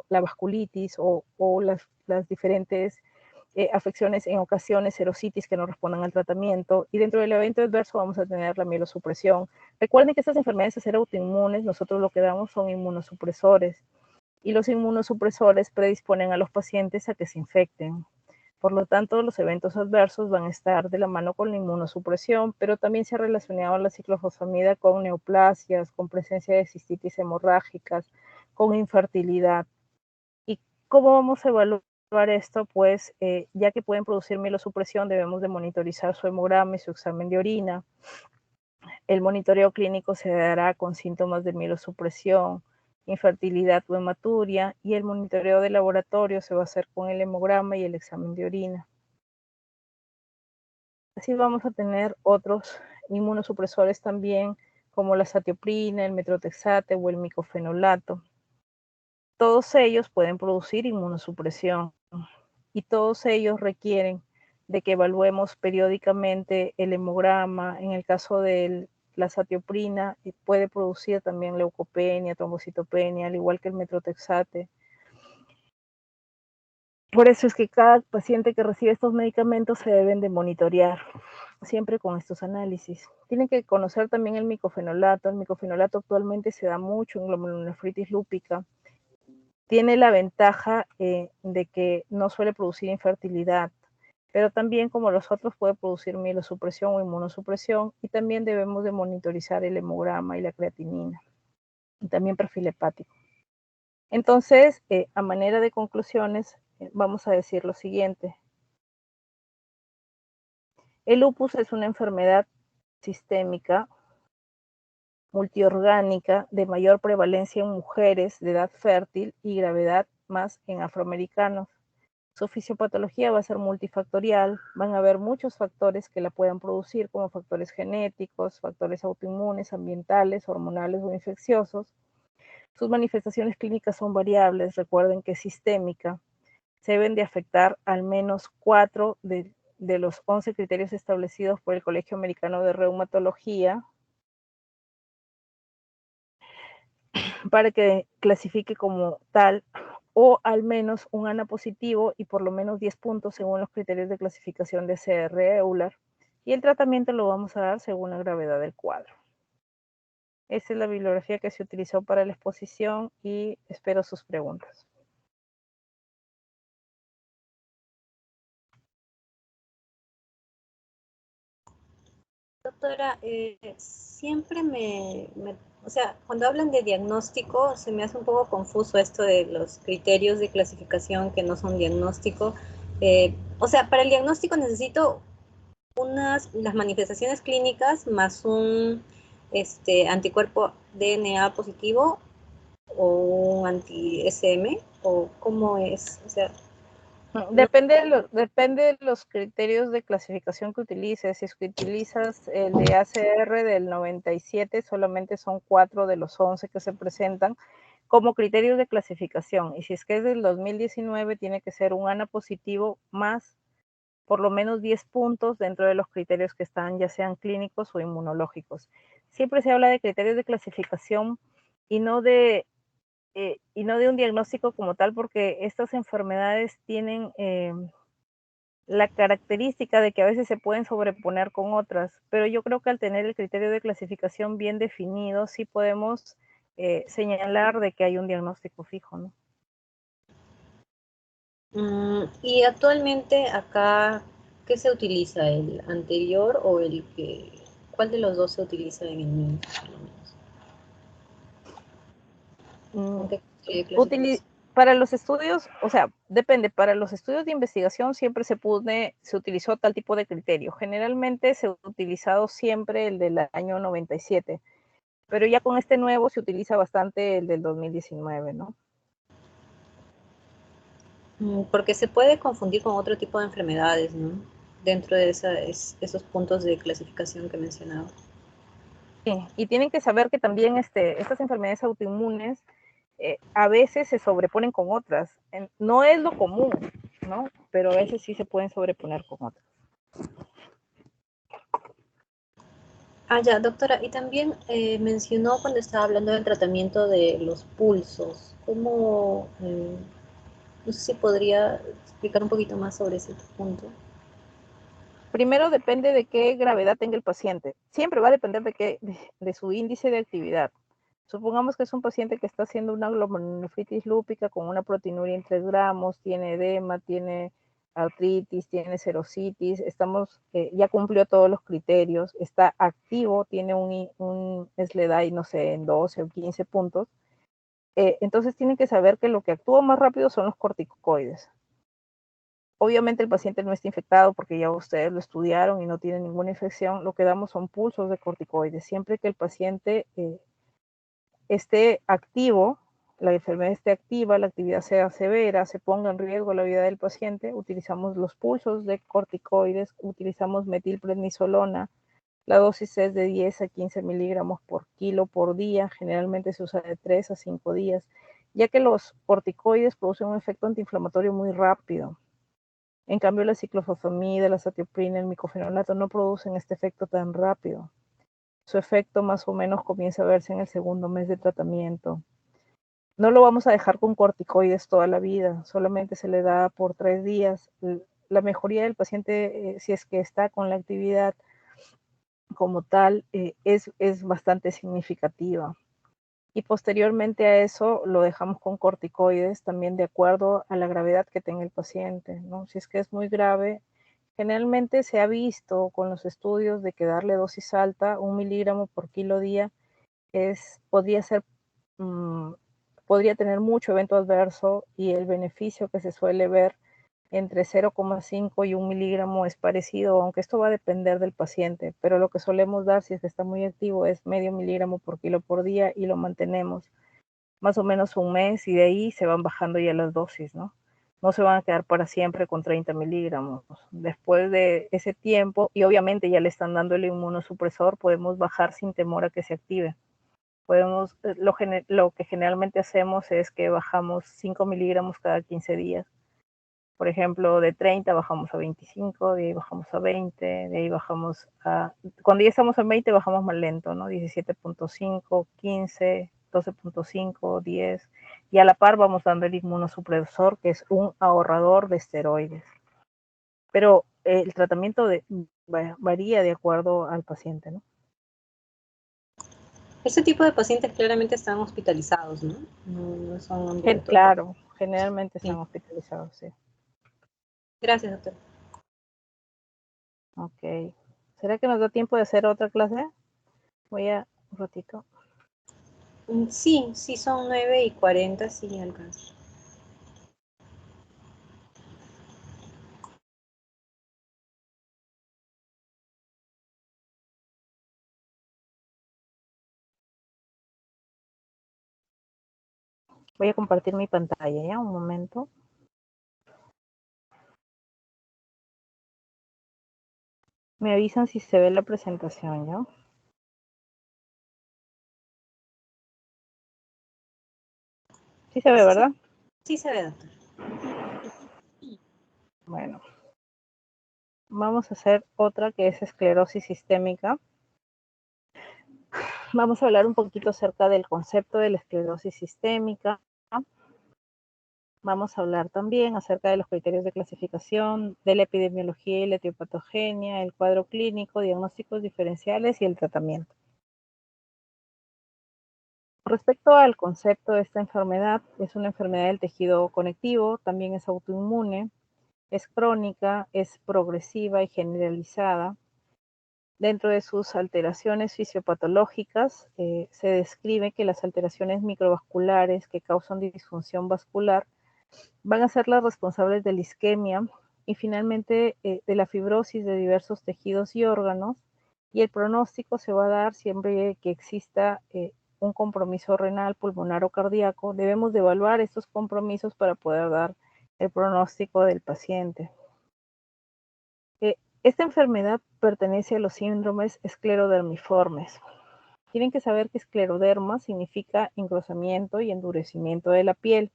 la vasculitis o las diferentes afecciones en ocasiones, serositis que no respondan al tratamiento. Y dentro del evento adverso vamos a tener la mielosupresión. Recuerden que estas enfermedades, al ser autoinmunes, nosotros lo que damos son inmunosupresores. Y los inmunosupresores predisponen a los pacientes a que se infecten. Por lo tanto, los eventos adversos van a estar de la mano con la inmunosupresión, pero también se ha relacionado la ciclofosfamida con neoplasias, con presencia de cistitis hemorrágicas, con infertilidad. ¿Y cómo vamos a evaluar esto? Pues ya que pueden producir mielosupresión, debemos de monitorizar su hemograma y su examen de orina. El monitoreo clínico se dará con síntomas de mielosupresión, infertilidad o hematuria, y el monitoreo de laboratorio se va a hacer con el hemograma y el examen de orina. Así vamos a tener otros inmunosupresores también, como la satioprina, el metrotexate o el micofenolato. Todos ellos pueden producir inmunosupresión y todos ellos requieren de que evaluemos periódicamente el hemograma. En el caso de la satioprina, puede producir también leucopenia, trombocitopenia, al igual que el metrotexate. Por eso es que cada paciente que recibe estos medicamentos se deben de monitorear siempre con estos análisis. Tienen que conocer también el micofenolato. El micofenolato actualmente se da mucho en glomerulonefritis lúpica. Tiene la ventaja de que no suele producir infertilidad pero también como los otros puede producir mielosupresión o inmunosupresión, y también debemos de monitorizar el hemograma y la creatinina, y también perfil hepático. Entonces, a manera de conclusiones, vamos a decir lo siguiente. El lupus es una enfermedad sistémica, multiorgánica, de mayor prevalencia en mujeres de edad fértil y gravedad más en afroamericanos. Su fisiopatología va a ser multifactorial, van a haber muchos factores que la puedan producir, como factores genéticos, factores autoinmunes, ambientales, hormonales o infecciosos. Sus manifestaciones clínicas son variables, recuerden que es sistémica. Se deben de afectar al menos 4 de los 11 criterios establecidos por el Colegio Americano de Reumatología para que clasifique como tal, o al menos un ANA positivo y por lo menos 10 puntos según los criterios de clasificación de CR Euler. Y el tratamiento lo vamos a dar según la gravedad del cuadro. Esa es la bibliografía que se utilizó para la exposición y espero sus preguntas. Doctora, siempre o sea, cuando hablan de diagnóstico, se me hace un poco confuso esto de los criterios de clasificación que no son diagnóstico. O sea, para el diagnóstico necesito las manifestaciones clínicas más un anticuerpo DNA positivo o un anti-SM, o cómo es, o sea, no. Depende de los criterios de clasificación que utilices. Si es que utilizas el de ACR del 97, solamente son 4 de los 11 que se presentan como criterios de clasificación. Y si es que es del 2019, tiene que ser un ANA positivo más por lo menos 10 puntos dentro de los criterios que están, ya sean clínicos o inmunológicos. Siempre se habla de criterios de clasificación y no de un diagnóstico como tal, porque estas enfermedades tienen la característica de que a veces se pueden sobreponer con otras, pero yo creo que al tener el criterio de clasificación bien definido, sí podemos señalar de que hay un diagnóstico fijo, ¿no? Y actualmente acá, ¿qué se utiliza? ¿El anterior o el que? ¿Cuál de los dos se utiliza en el niño, por lo menos? ¿Con qué criterio de clasificación? Para los estudios, o sea, depende, para los estudios de investigación siempre se utilizó tal tipo de criterio. Generalmente se ha utilizado siempre el del año 97, pero ya con este nuevo se utiliza bastante el del 2019, ¿no? Porque se puede confundir con otro tipo de enfermedades, ¿no? Dentro de esos puntos de clasificación que mencionaba. Sí, y tienen que saber que también estas enfermedades autoinmunes a veces se sobreponen con otras. No es lo común, ¿no? Pero a veces sí se pueden sobreponer con otras. Ya, doctora, y también mencionó cuando estaba hablando del tratamiento de los pulsos, ¿cómo, no sé si podría explicar un poquito más sobre ese punto? Primero depende de qué gravedad tenga el paciente. Siempre va a depender de su índice de actividad. Supongamos que es un paciente que está haciendo una glomerulonefritis lúpica con una proteinuria en 3 gramos, tiene edema, tiene artritis, tiene serositis, ya cumplió todos los criterios, está activo, tiene un SLEDAI, no sé, en 12 o 15 puntos. Entonces tienen que saber que lo que actúa más rápido son los corticoides. Obviamente el paciente no está infectado porque ya ustedes lo estudiaron y no tiene ninguna infección. Lo que damos son pulsos de corticoides. Siempre que el paciente esté activo, la enfermedad esté activa, la actividad sea severa, se ponga en riesgo la vida del paciente, utilizamos los pulsos de corticoides, utilizamos metilprednisolona. La dosis es de 10 a 15 miligramos por kilo por día. Generalmente se usa de 3 a 5 días, ya que los corticoides producen un efecto antiinflamatorio muy rápido. En cambio, la ciclofosfamida, la satioprina, el micofenolato no producen este efecto tan rápido. Su efecto más o menos comienza a verse en el segundo mes de tratamiento. No lo vamos a dejar con corticoides toda la vida, solamente se le da por 3 días. La mejoría del paciente, si es que está con la actividad como tal, es bastante significativa. Y posteriormente a eso lo dejamos con corticoides también de acuerdo a la gravedad que tenga el paciente, ¿no? Si es que es muy grave, Generalmente se ha visto con los estudios de que darle dosis alta, 1 miligramo por kilo día, podría tener mucho evento adverso, y el beneficio que se suele ver entre 0,5 y 1 miligramo es parecido, aunque esto va a depender del paciente, pero lo que solemos dar, si es que está muy activo, es medio miligramo por kilo por día, y lo mantenemos más o menos un mes, y de ahí se van bajando ya las dosis, ¿no? No se van a quedar para siempre con 30 miligramos. Después de ese tiempo, y obviamente ya le están dando el inmunosupresor, podemos bajar sin temor a que se active. Lo que generalmente hacemos es que bajamos 5 miligramos cada 15 días. Por ejemplo, de 30 bajamos a 25, de ahí bajamos a 20, de ahí bajamos a... Cuando ya estamos en 20 bajamos más lento, ¿no? 17.5, 15, 12.5, 10. Y a la par vamos dando el inmunosupresor, que es un ahorrador de esteroides. Pero el tratamiento varía de acuerdo al paciente, ¿no? Este tipo de pacientes claramente están hospitalizados, ¿no? No son ambulatorios. Claro, generalmente están Sí. hospitalizados, sí. Gracias, doctor. Ok. ¿Será que nos da tiempo de hacer otra clase? Un ratito. Sí, son 9:40, sí alcanza. Voy a compartir mi pantalla, ¿ya? Un momento. Me avisan si se ve la presentación, ¿ya? Sí se ve, ¿verdad? Sí se ve, doctor. Bueno. Vamos a hacer otra que es esclerosis sistémica. Vamos a hablar un poquito acerca del concepto de la esclerosis sistémica. Vamos a hablar también acerca de los criterios de clasificación, de la epidemiología y la etiopatogenia, el cuadro clínico, diagnósticos diferenciales y el tratamiento. Respecto al concepto de esta enfermedad, es una enfermedad del tejido conectivo, también es autoinmune, es crónica, es progresiva y generalizada. Dentro de sus alteraciones fisiopatológicas, se describe que las alteraciones microvasculares que causan disfunción vascular van a ser las responsables de la isquemia y finalmente de la fibrosis de diversos tejidos y órganos, y el pronóstico se va a dar siempre que exista un compromiso renal, pulmonar o cardíaco. Debemos de evaluar estos compromisos para poder dar el pronóstico del paciente. Esta enfermedad pertenece a los síndromes esclerodermiformes. Tienen que saber que escleroderma significa engrosamiento y endurecimiento de la piel,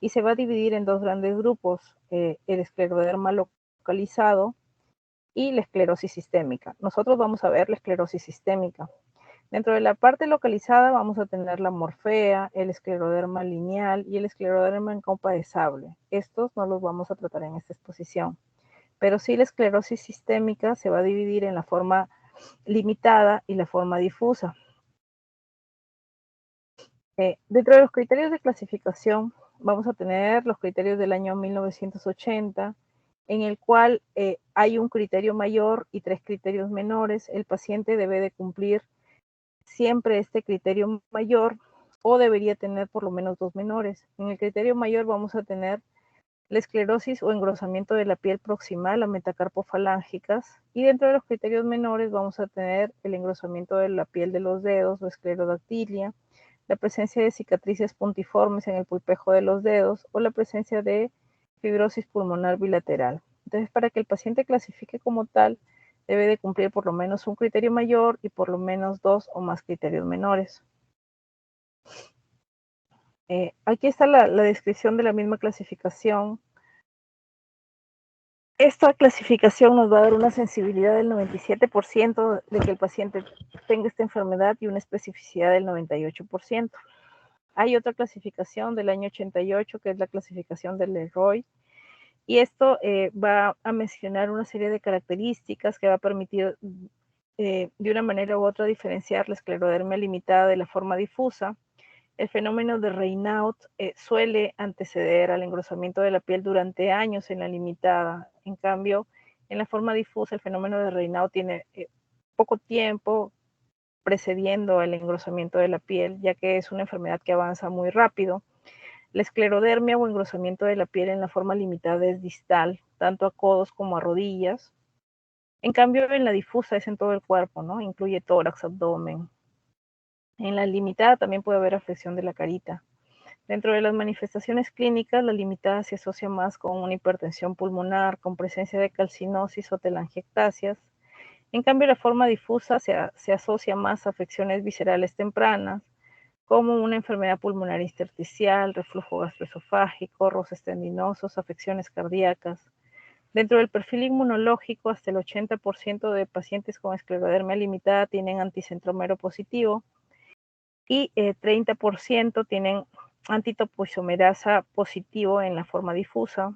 y se va a dividir en dos grandes grupos, el escleroderma localizado y la esclerosis sistémica. Nosotros vamos a ver la esclerosis sistémica. Dentro de la parte localizada vamos a tener la morfea, el escleroderma lineal y el escleroderma en copa de sable. Estos no los vamos a tratar en esta exposición. Pero sí, la esclerosis sistémica se va a dividir en la forma limitada y la forma difusa. Dentro de los criterios de clasificación vamos a tener los criterios del año 1980, en el cual hay un criterio mayor y 3 criterios menores. El paciente debe de cumplir siempre este criterio mayor, o debería tener por lo menos 2 menores. En el criterio mayor vamos a tener la esclerosis o engrosamiento de la piel proximal a metacarpofalángicas, y dentro de los criterios menores vamos a tener el engrosamiento de la piel de los dedos o esclerodactilia, la presencia de cicatrices puntiformes en el pulpejo de los dedos o la presencia de fibrosis pulmonar bilateral. Entonces, para que el paciente clasifique como tal, debe de cumplir por lo menos un criterio mayor y por lo menos 2 o más criterios menores. Aquí está la descripción de la misma clasificación. Esta clasificación nos va a dar una sensibilidad del 97% de que el paciente tenga esta enfermedad y una especificidad del 98%. Hay otra clasificación del año 88, que es la clasificación de Leroy, y esto va a mencionar una serie de características que va a permitir de una manera u otra diferenciar la esclerodermia limitada de la forma difusa. El fenómeno de Raynaud suele anteceder al engrosamiento de la piel durante años en la limitada. En cambio, En la forma difusa, el fenómeno de reinado tiene poco tiempo precediendo el engrosamiento de la piel, ya que es una enfermedad que avanza muy rápido. La esclerodermia o engrosamiento de la piel en la forma limitada es distal, tanto a codos como a rodillas. En cambio, en la difusa es en todo el cuerpo, ¿no? Incluye tórax, abdomen. En la limitada también puede haber afección de la carita. Dentro de las manifestaciones clínicas, la limitada se asocia más con una hipertensión pulmonar, con presencia de calcinosis o telangiectasias. En cambio, la forma difusa se asocia más a afecciones viscerales tempranas, como una enfermedad pulmonar intersticial, reflujo gastroesofágico, roces tendinosos, afecciones cardíacas. Dentro del perfil inmunológico, hasta el 80% de pacientes con esclerodermia limitada tienen anticentrómero positivo y 30% tienen antitopoisomerasa positivo en la forma difusa.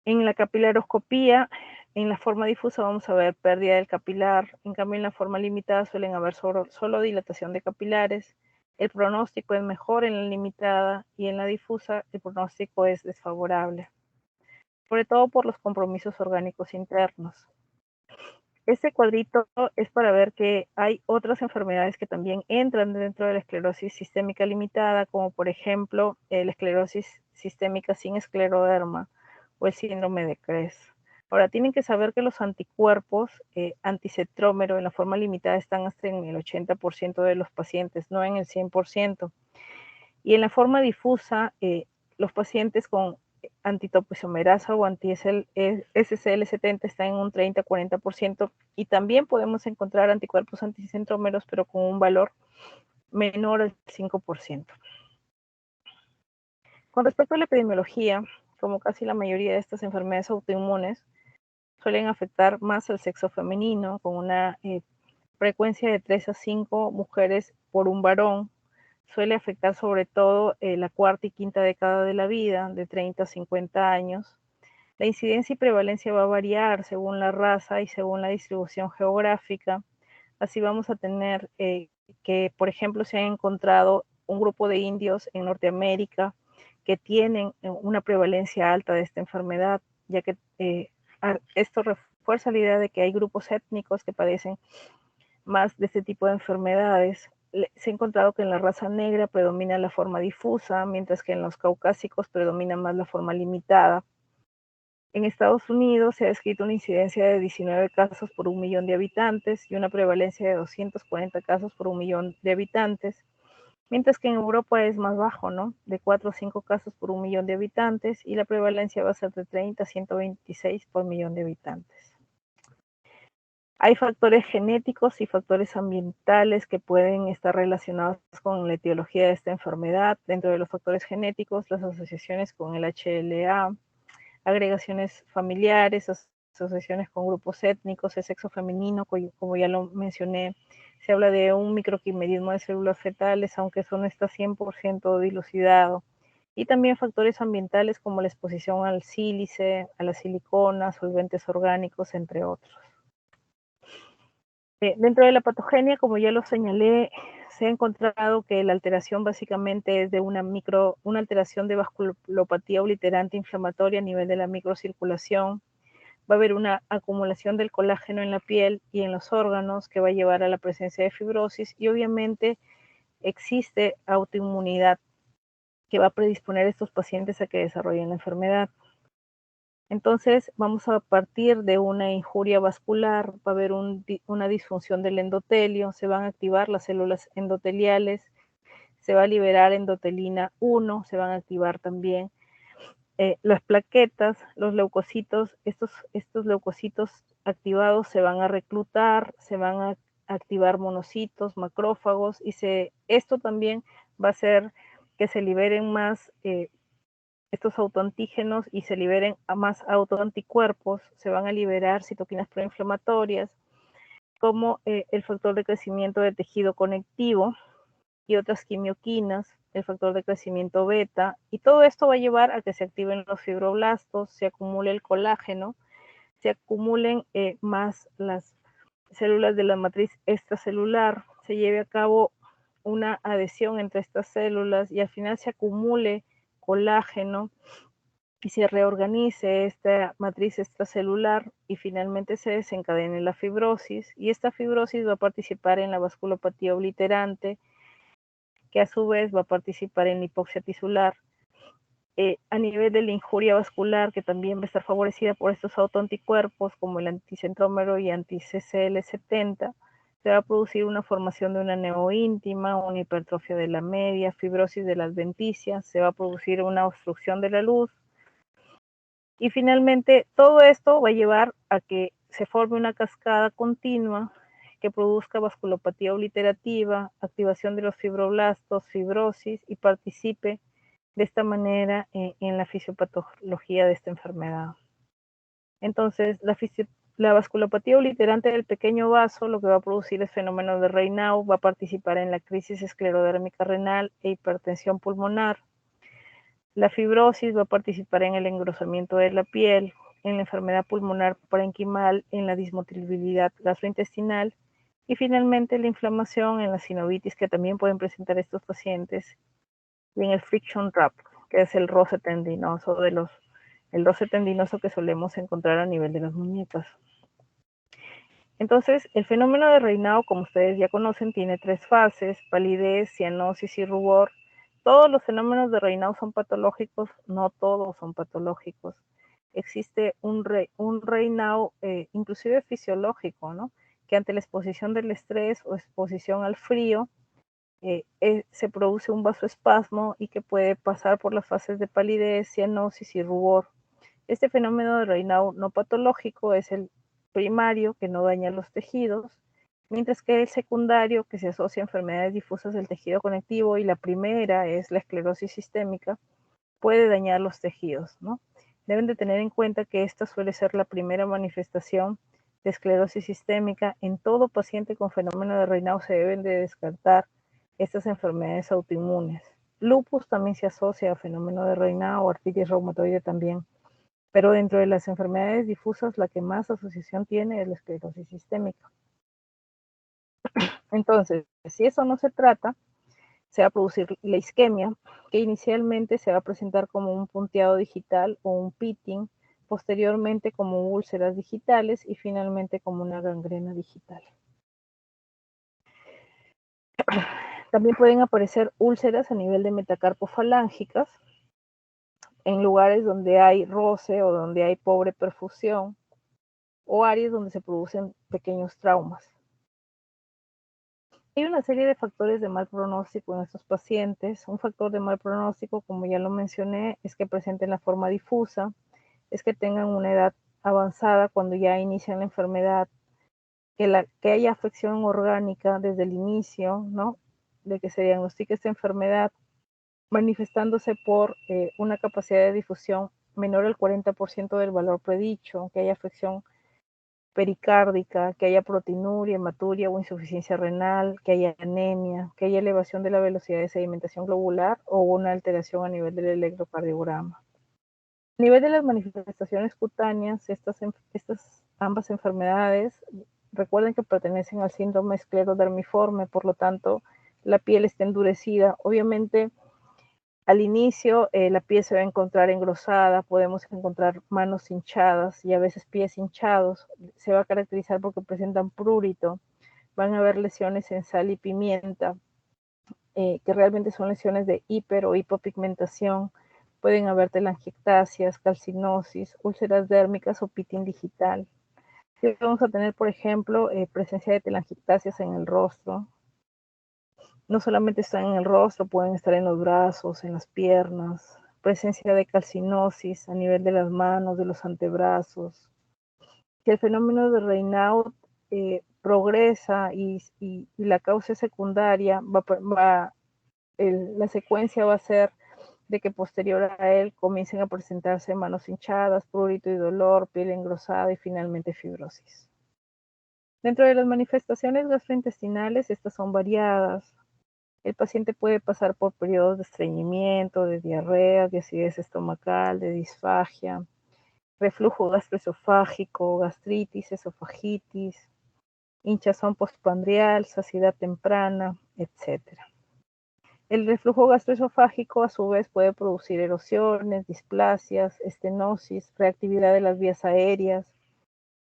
En la capilaroscopía, en la forma difusa vamos a ver pérdida del capilar, en cambio en la forma limitada suelen haber solo dilatación de capilares. El pronóstico es mejor en la limitada y en la difusa el pronóstico es desfavorable, sobre todo por los compromisos orgánicos internos. Este cuadrito es para ver que hay otras enfermedades que también entran dentro de la esclerosis sistémica limitada, como por ejemplo la esclerosis sistémica sin escleroderma o el síndrome de Cres. Ahora, tienen que saber que los anticuerpos anticentrómero en la forma limitada están hasta en el 80% de los pacientes, no en el 100%. Y en la forma difusa, los pacientes con antitopoisomerasa o anti-SCL70 están en un 30-40% y también podemos encontrar anticuerpos anticentrómeros, pero con un valor menor al 5%. Con respecto a la epidemiología, como casi la mayoría de estas enfermedades autoinmunes, suelen afectar más al sexo femenino, con una frecuencia de 3 a 5 mujeres por un varón. Suele afectar sobre todo la cuarta y quinta década de la vida, de 30 a 50 años. La incidencia y prevalencia va a variar según la raza y según la distribución geográfica. Así vamos a tener que, por ejemplo, se ha encontrado un grupo de indios en Norteamérica que tienen una prevalencia alta de esta enfermedad, ya que esto refuerza la idea de que hay grupos étnicos que padecen más de este tipo de enfermedades. Se ha encontrado que en la raza negra predomina la forma difusa, mientras que en los caucásicos predomina más la forma limitada. En Estados Unidos se ha descrito una incidencia de 19 casos por 1 millón de habitantes y una prevalencia de 240 casos por 1 millón de habitantes, mientras que en Europa es más bajo, ¿no? De 4 a 5 casos por 1 millón de habitantes y la prevalencia va a ser de 30 a 126 por millón de habitantes. Hay factores genéticos y factores ambientales que pueden estar relacionados con la etiología de esta enfermedad. Dentro de los factores genéticos, las asociaciones con el HLA, agregaciones familiares, asociaciones con grupos étnicos, el sexo femenino, como ya lo mencioné, se habla de un microquimerismo de células fetales, aunque eso no está 100% dilucidado. Y también factores ambientales como la exposición al sílice, a la silicona, solventes orgánicos, entre otros. Dentro de la patogenia, como ya lo señalé, se ha encontrado que la alteración básicamente es de una alteración de vasculopatía obliterante inflamatoria a nivel de la microcirculación. Va a haber una acumulación del colágeno en la piel y en los órganos que va a llevar a la presencia de fibrosis y obviamente existe autoinmunidad que va a predisponer a estos pacientes a que desarrollen la enfermedad. Entonces, vamos a partir de una injuria vascular, va a haber una disfunción del endotelio, se van a activar las células endoteliales, se va a liberar endotelina 1, se van a activar también las plaquetas, los leucocitos, estos leucocitos activados se van a reclutar, se van a activar monocitos, macrófagos, y esto también va a hacer que se liberen más estos autoantígenos y se liberen a más autoanticuerpos, se van a liberar citoquinas proinflamatorias, como el factor de crecimiento de tejido conectivo y otras quimioquinas, el factor de crecimiento beta, y todo esto va a llevar a que se activen los fibroblastos, se acumule el colágeno, se acumulen más las células de la matriz extracelular, se lleve a cabo una adhesión entre estas células y al final se acumule colágeno y se reorganice esta matriz extracelular y finalmente se desencadene la fibrosis, y esta fibrosis va a participar en la vasculopatía obliterante, que a su vez va a participar en la hipoxia tisular. A nivel de la injuria vascular, que también va a estar favorecida por estos autoanticuerpos como el anticentrómero y anti-CCL70, se va a producir una formación de una neoíntima, una hipertrofia de la media, fibrosis de la adventicia, se va a producir una obstrucción de la luz, y finalmente todo esto va a llevar a que se forme una cascada continua que produzca vasculopatía obliterativa, activación de los fibroblastos, fibrosis, y participe de esta manera en la fisiopatología de esta enfermedad. Entonces, la vasculopatía obliterante del pequeño vaso lo que va a producir es fenómeno de Raynaud, va a participar en la crisis esclerodérmica renal e hipertensión pulmonar. La fibrosis va a participar en el engrosamiento de la piel, en la enfermedad pulmonar parenquimal, en la dismotilidad gastrointestinal, y finalmente la inflamación en la sinovitis, que también pueden presentar estos pacientes, y en el friction wrap, que es el roce tendinoso el roce tendinoso que solemos encontrar a nivel de las muñecas. Entonces, el fenómeno de Raynaud, como ustedes ya conocen, tiene 3 fases: palidez, cianosis y rubor. Todos los fenómenos de Raynaud son patológicos, no todos son patológicos. Existe un Raynaud inclusive fisiológico, ¿no? Que ante la exposición del estrés o exposición al frío, se produce un vasoespasmo y que puede pasar por las fases de palidez, cianosis y rubor. Este fenómeno de Raynaud no patológico es el primario, que no daña los tejidos, mientras que el secundario, que se asocia a enfermedades difusas del tejido conectivo, y la primera es la esclerosis sistémica, puede dañar los tejidos, ¿no? Deben de tener en cuenta que esta suele ser la primera manifestación de esclerosis sistémica. En todo paciente con fenómeno de Raynaud se deben de descartar estas enfermedades autoinmunes. Lupus también se asocia a fenómeno de Raynaud, o artritis reumatoide también, pero dentro de las enfermedades difusas la que más asociación tiene es la esclerosis sistémica. Entonces, si eso no se trata, se va a producir la isquemia, que inicialmente se va a presentar como un punteado digital o un pitting, posteriormente como úlceras digitales y finalmente como una gangrena digital. También pueden aparecer úlceras a nivel de metacarpofalángicas en lugares donde hay roce o donde hay pobre perfusión, o áreas donde se producen pequeños traumas. Hay una serie de factores de mal pronóstico en estos pacientes. Un factor de mal pronóstico, como ya lo mencioné, es que presenten la forma difusa, es que tengan una edad avanzada cuando ya inician la enfermedad, que haya afección orgánica desde el inicio, ¿no? De que se diagnostique esta enfermedad, manifestándose por una capacidad de difusión menor al 40% del valor predicho, que haya afección pericárdica, que haya proteinuria, hematuria o insuficiencia renal, que haya anemia, que haya elevación de la velocidad de sedimentación globular o una alteración a nivel del electrocardiograma. A nivel de las manifestaciones cutáneas, ambas enfermedades, recuerden que pertenecen al síndrome esclerodermiforme, por lo tanto, la piel está endurecida. Obviamente, al inicio, la piel se va a encontrar engrosada, podemos encontrar manos hinchadas y a veces pies hinchados. Se va a caracterizar porque presentan prurito. Van a haber lesiones en sal y pimienta, que realmente son lesiones de hiper o hipopigmentación. Pueden haber telangiectasias, calcinosis, úlceras dérmicas o pitting digital. Y vamos a tener, por ejemplo, presencia de telangiectasias en el rostro. No solamente están en el rostro, pueden estar en los brazos, en las piernas. Presencia de calcinosis a nivel de las manos, de los antebrazos. Si el fenómeno de Raynaud progresa y la causa secundaria, la secuencia va a ser de que posterior a él comiencen a presentarse manos hinchadas, prurito y dolor, piel engrosada y finalmente fibrosis. Dentro de las manifestaciones gastrointestinales, estas son variadas. El paciente puede pasar por periodos de estreñimiento, de diarrea, de acidez estomacal, de disfagia, reflujo gastroesofágico, gastritis, esofagitis, hinchazón postprandial, saciedad temprana, etc. El reflujo gastroesofágico a su vez puede producir erosiones, displasias, estenosis, reactividad de las vías aéreas.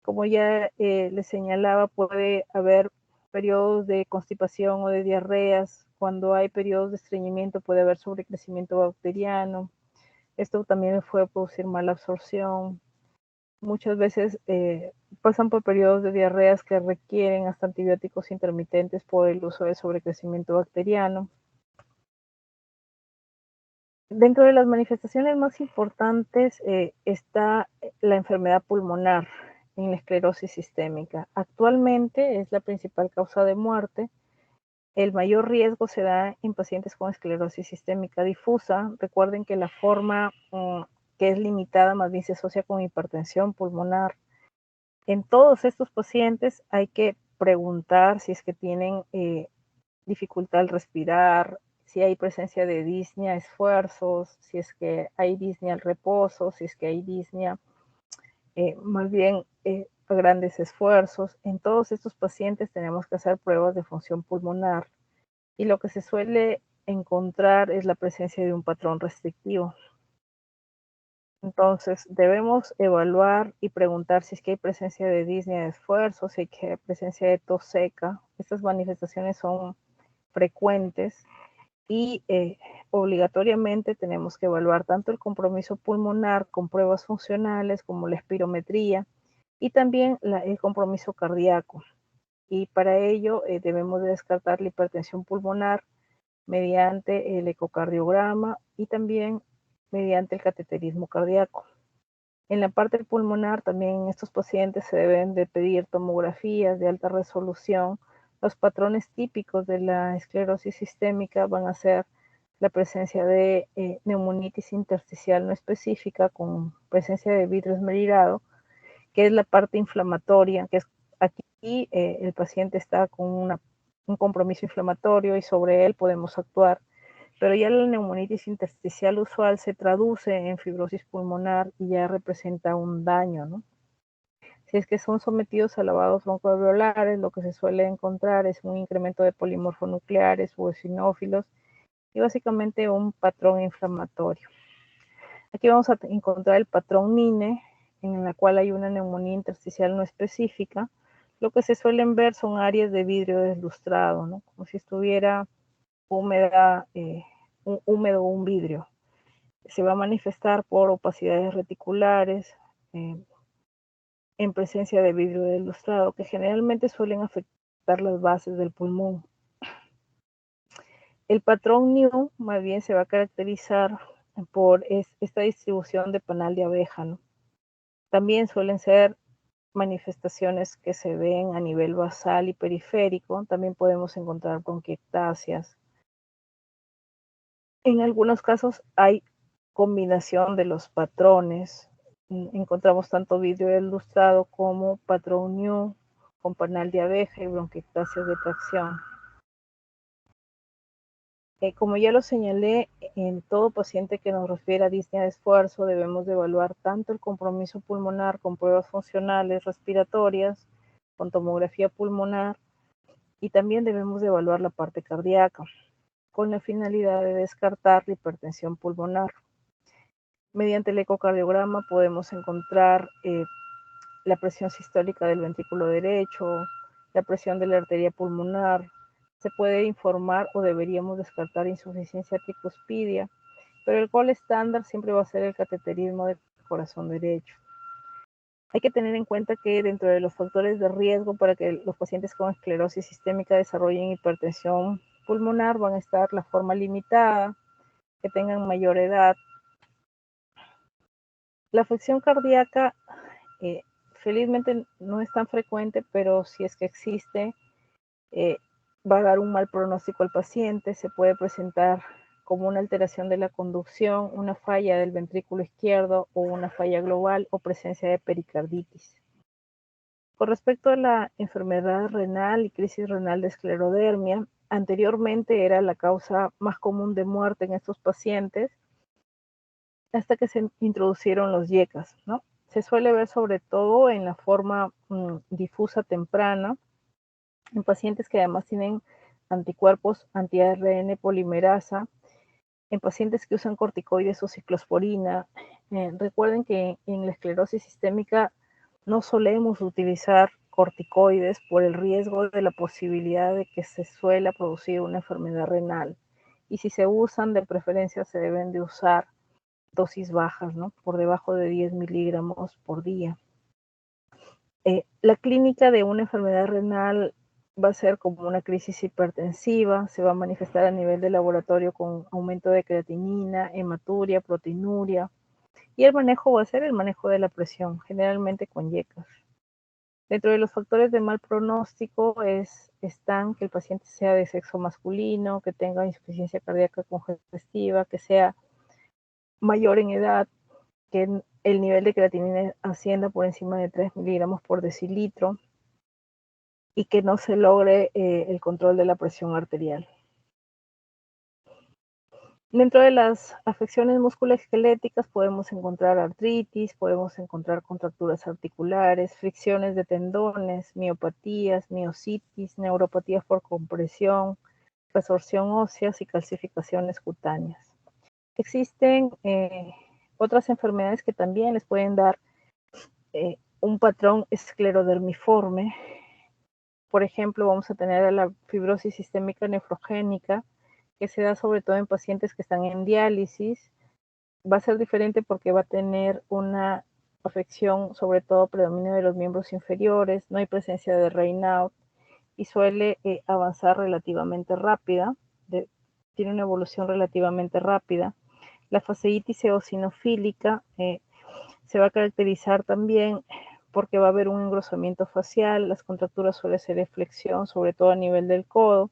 Como ya les señalaba, puede haber periodos de constipación o de diarreas. Cuando hay periodos de estreñimiento puede haber sobrecrecimiento bacteriano. Esto también puede producir mala absorción. Muchas veces pasan por periodos de diarreas que requieren hasta antibióticos intermitentes por el uso del sobrecrecimiento bacteriano. Dentro de las manifestaciones más importantes está la enfermedad pulmonar en la esclerosis sistémica. Actualmente es la principal causa de muerte. El mayor riesgo se da en pacientes con esclerosis sistémica difusa. Recuerden que la forma que es limitada más bien se asocia con hipertensión pulmonar. En todos estos pacientes hay que preguntar si es que tienen dificultad al respirar, si hay presencia de disnea, esfuerzos, si es que hay disnea al reposo, si es que hay disnea más bien a grandes esfuerzos. En todos estos pacientes tenemos que hacer pruebas de función pulmonar y lo que se suele encontrar es la presencia de un patrón restrictivo. Entonces, debemos evaluar y preguntar si es que hay presencia de disnea de esfuerzo, si hay presencia de tos seca. Estas manifestaciones son frecuentes y obligatoriamente tenemos que evaluar tanto el compromiso pulmonar con pruebas funcionales como la espirometría y también el compromiso cardíaco. Y para ello debemos de descartar la hipertensión pulmonar mediante el ecocardiograma y también mediante el cateterismo cardíaco. En la parte pulmonar también en estos pacientes se deben de pedir tomografías de alta resolución. Los patrones típicos de la esclerosis sistémica van a ser la presencia de neumonitis intersticial no específica con presencia de vidrio esmerilado, que es la parte inflamatoria, que es aquí el paciente está con un compromiso inflamatorio y sobre él podemos actuar. Pero ya la neumonitis intersticial usual se traduce en fibrosis pulmonar y ya representa un daño, ¿no? Si es que son sometidos a lavados broncoalveolares, lo que se suele encontrar es un incremento de polimorfonucleares o eosinófilos y básicamente un patrón inflamatorio. Aquí vamos a encontrar el patrón NINE, en la cual hay una neumonía intersticial no específica. Lo que se suelen ver son áreas de vidrio deslustrado, ¿no? Como si estuviera húmeda, húmedo un vidrio. Se va a manifestar por opacidades reticulares, en presencia de vidrio deslustrado, que generalmente suelen afectar las bases del pulmón. El patrón NIU más bien se va a caracterizar por esta distribución de panal de abeja, ¿no? También suelen ser manifestaciones que se ven a nivel basal y periférico. También podemos encontrar bronquiectasias. En algunos casos hay combinación de los patrones. Encontramos tanto vidrio deslustrado como patrón NIU con panal de abeja y bronquiectasias de tracción. Como ya lo señalé, en todo paciente que nos refiere a disnea de esfuerzo debemos de evaluar tanto el compromiso pulmonar con pruebas funcionales respiratorias, con tomografía pulmonar, y también debemos de evaluar la parte cardíaca, con la finalidad de descartar la hipertensión pulmonar. Mediante el ecocardiograma podemos encontrar la presión sistólica del ventrículo derecho, la presión de la arteria pulmonar. Se puede informar o deberíamos descartar insuficiencia tricuspidia, pero el gol estándar siempre va a ser el cateterismo del corazón derecho. Hay que tener en cuenta que dentro de los factores de riesgo para que los pacientes con esclerosis sistémica desarrollen hipertensión pulmonar van a estar la forma limitada, que tengan mayor edad. La afección cardíaca felizmente no es tan frecuente, pero si es que existe, va a dar un mal pronóstico al paciente. Se puede presentar como una alteración de la conducción, una falla del ventrículo izquierdo o una falla global o presencia de pericarditis. Con respecto a la enfermedad renal y crisis renal de esclerodermia, anteriormente era la causa más común de muerte en estos pacientes hasta que se introducieron los YECAS, ¿no? Se suele ver sobre todo en la forma difusa temprana, en pacientes que además tienen anticuerpos anti-ARN polimerasa en pacientes que usan corticoides o ciclosporina. Recuerden que en la esclerosis sistémica no solemos utilizar corticoides por el riesgo de la posibilidad de que se suela producir una enfermedad renal. Y si se usan, de preferencia se deben de usar dosis bajas, ¿no? Por debajo de 10 miligramos por día. La clínica de una enfermedad renal va a ser como una crisis hipertensiva, se va a manifestar a nivel de laboratorio con aumento de creatinina, hematuria, proteinuria, y el manejo va a ser el manejo de la presión, generalmente con yecas. Dentro de los factores de mal pronóstico están que el paciente sea de sexo masculino, que tenga insuficiencia cardíaca congestiva, que sea mayor en edad, que el nivel de creatinina ascienda por encima de 3 miligramos por decilitro y que no se logre el control de la presión arterial. Dentro de las afecciones musculoesqueléticas podemos encontrar artritis, podemos encontrar contracturas articulares, fricciones de tendones, miopatías, miositis, neuropatías por compresión, resorción ósea y calcificaciones cutáneas. Existen otras enfermedades que también les pueden dar un patrón esclerodermiforme. Por ejemplo, vamos a tener la fibrosis sistémica nefrogénica, que se da sobre todo en pacientes que están en diálisis. Va a ser diferente porque va a tener una afección, sobre todo predominio de los miembros inferiores, no hay presencia de Raynaud y suele avanzar relativamente rápida, tiene una evolución relativamente rápida. La fasciitis eosinofílica se va a caracterizar también porque va a haber un engrosamiento facial, las contracturas suelen ser de flexión, sobre todo a nivel del codo,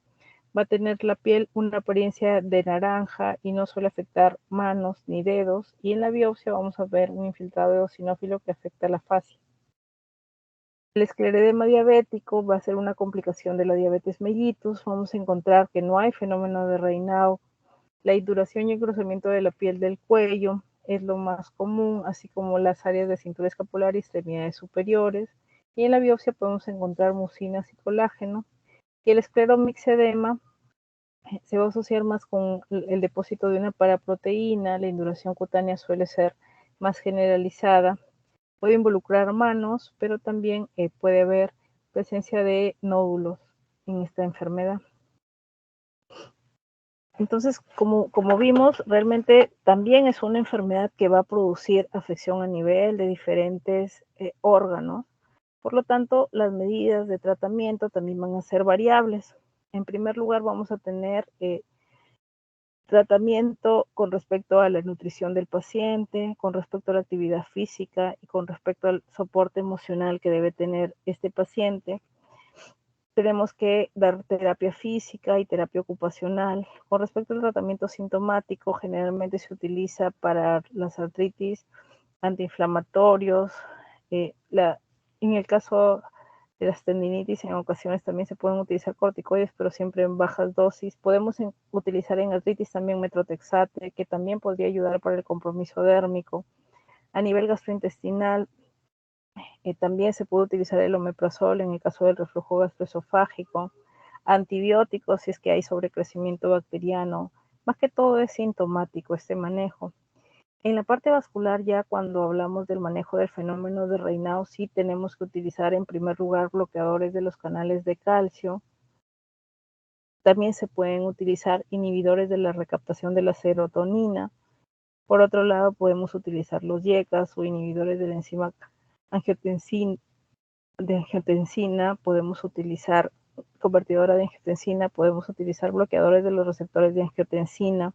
va a tener la piel una apariencia de naranja y no suele afectar manos ni dedos, y en la biopsia vamos a ver un infiltrado eosinófilo que afecta la fascia. El esclerodema diabético va a ser una complicación de la diabetes mellitus, vamos a encontrar que no hay fenómeno de Raynaud, la induración y engrosamiento de la piel del cuello es lo más común, así como las áreas de cintura escapular y extremidades superiores. Y en la biopsia podemos encontrar mucinas y colágeno. Y el escleromixedema se va a asociar más con el depósito de una paraproteína, la induración cutánea suele ser más generalizada. Puede involucrar manos, pero también puede haber presencia de nódulos en esta enfermedad. Entonces, como vimos, realmente también es una enfermedad que va a producir afección a nivel de diferentes órganos. Por lo tanto, las medidas de tratamiento también van a ser variables. En primer lugar, vamos a tener tratamiento con respecto a la nutrición del paciente, con respecto a la actividad física y con respecto al soporte emocional que debe tener este paciente. Tenemos que dar terapia física y terapia ocupacional. Con respecto al tratamiento sintomático, generalmente se utiliza para las artritis antiinflamatorios. En el caso de las tendinitis, en ocasiones también se pueden utilizar corticoides, pero siempre en bajas dosis. Podemos utilizar en artritis también metrotexate, que también podría ayudar para el compromiso dérmico. A nivel gastrointestinal, también se puede utilizar el omeprazol en el caso del reflujo gastroesofágico, antibióticos si es que hay sobrecrecimiento bacteriano. Más que todo es sintomático este manejo. En la parte vascular, ya cuando hablamos del manejo del fenómeno de Raynaud, sí tenemos que utilizar en primer lugar bloqueadores de los canales de calcio. También se pueden utilizar inhibidores de la recaptación de la serotonina. Por otro lado, podemos utilizar los YECAs o inhibidores de la enzima angiotensina, podemos utilizar convertidora de angiotensina, podemos utilizar bloqueadores de los receptores de angiotensina,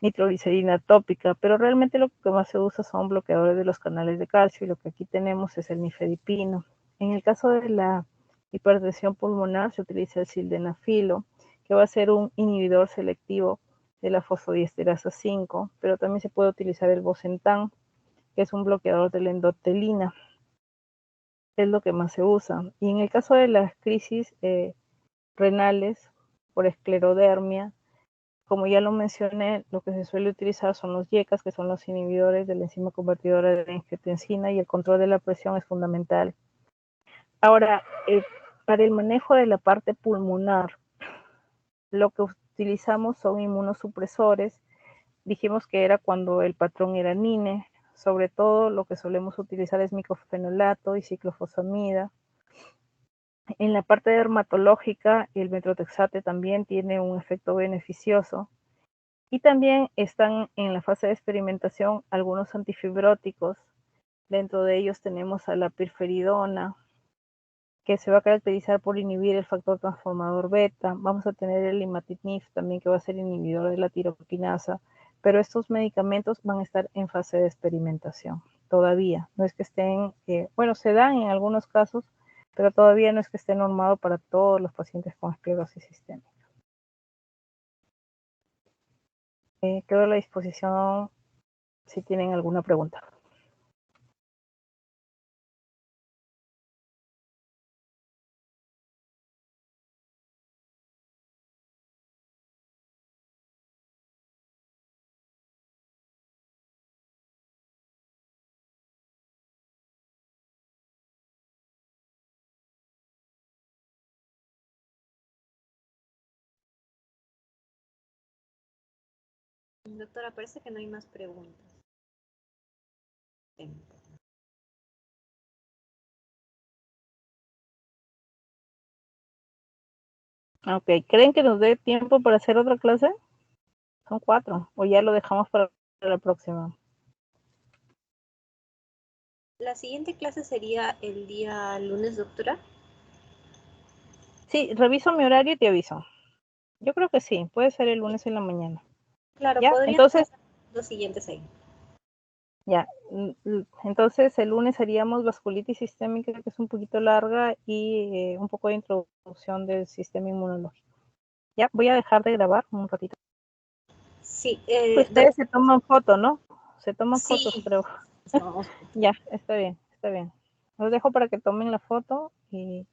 nitroglicerina tópica, pero realmente lo que más se usa son bloqueadores de los canales de calcio y lo que aquí tenemos es el nifedipino. En el caso de la hipertensión pulmonar se utiliza el sildenafilo, que va a ser un inhibidor selectivo de la fosfodiesterasa 5, pero también se puede utilizar el bosentan, que es un bloqueador de la endotelina. Es lo que más se usa. Y en el caso de las crisis renales por esclerodermia, como ya lo mencioné, lo que se suele utilizar son los YECAs, que son los inhibidores de la enzima convertidora de la angiotensina, y el control de la presión es fundamental. Ahora, para el manejo de la parte pulmonar, lo que utilizamos son inmunosupresores. Dijimos que era cuando el patrón era NINE. Sobre todo lo que solemos utilizar es micofenolato y ciclofosfamida. En la parte dermatológica, el metrotexate también tiene un efecto beneficioso. Y también están en la fase de experimentación algunos antifibróticos. Dentro de ellos tenemos a la pirferidona, que se va a caracterizar por inhibir el factor transformador beta. Vamos a tener el imatinib también, que va a ser inhibidor de la tiroquinasa. Pero estos medicamentos van a estar en fase de experimentación todavía. No es que estén, bueno, se dan en algunos casos, pero todavía no es que esté normado para todos los pacientes con esclerosis sistémica. Quedo a la disposición si tienen alguna pregunta. Doctora, parece que no hay más preguntas. Ok, ¿creen que nos dé tiempo para hacer otra clase? Son 4, o ya lo dejamos para la próxima. La siguiente clase sería el día lunes, doctora. Sí, reviso mi horario y te aviso. Yo creo que sí, puede ser el lunes en la mañana. Claro, Ya, podrían entonces, ser los siguientes ahí. ya, entonces el lunes haríamos vasculitis sistémica, que es un poquito larga, y un poco de introducción del sistema inmunológico. Ya, voy a dejar de grabar un ratito. Sí, Ustedes se toman foto, ¿no? Se toman fotos, sí. creo. No. Ya, está bien, está bien. Los dejo para que tomen la foto y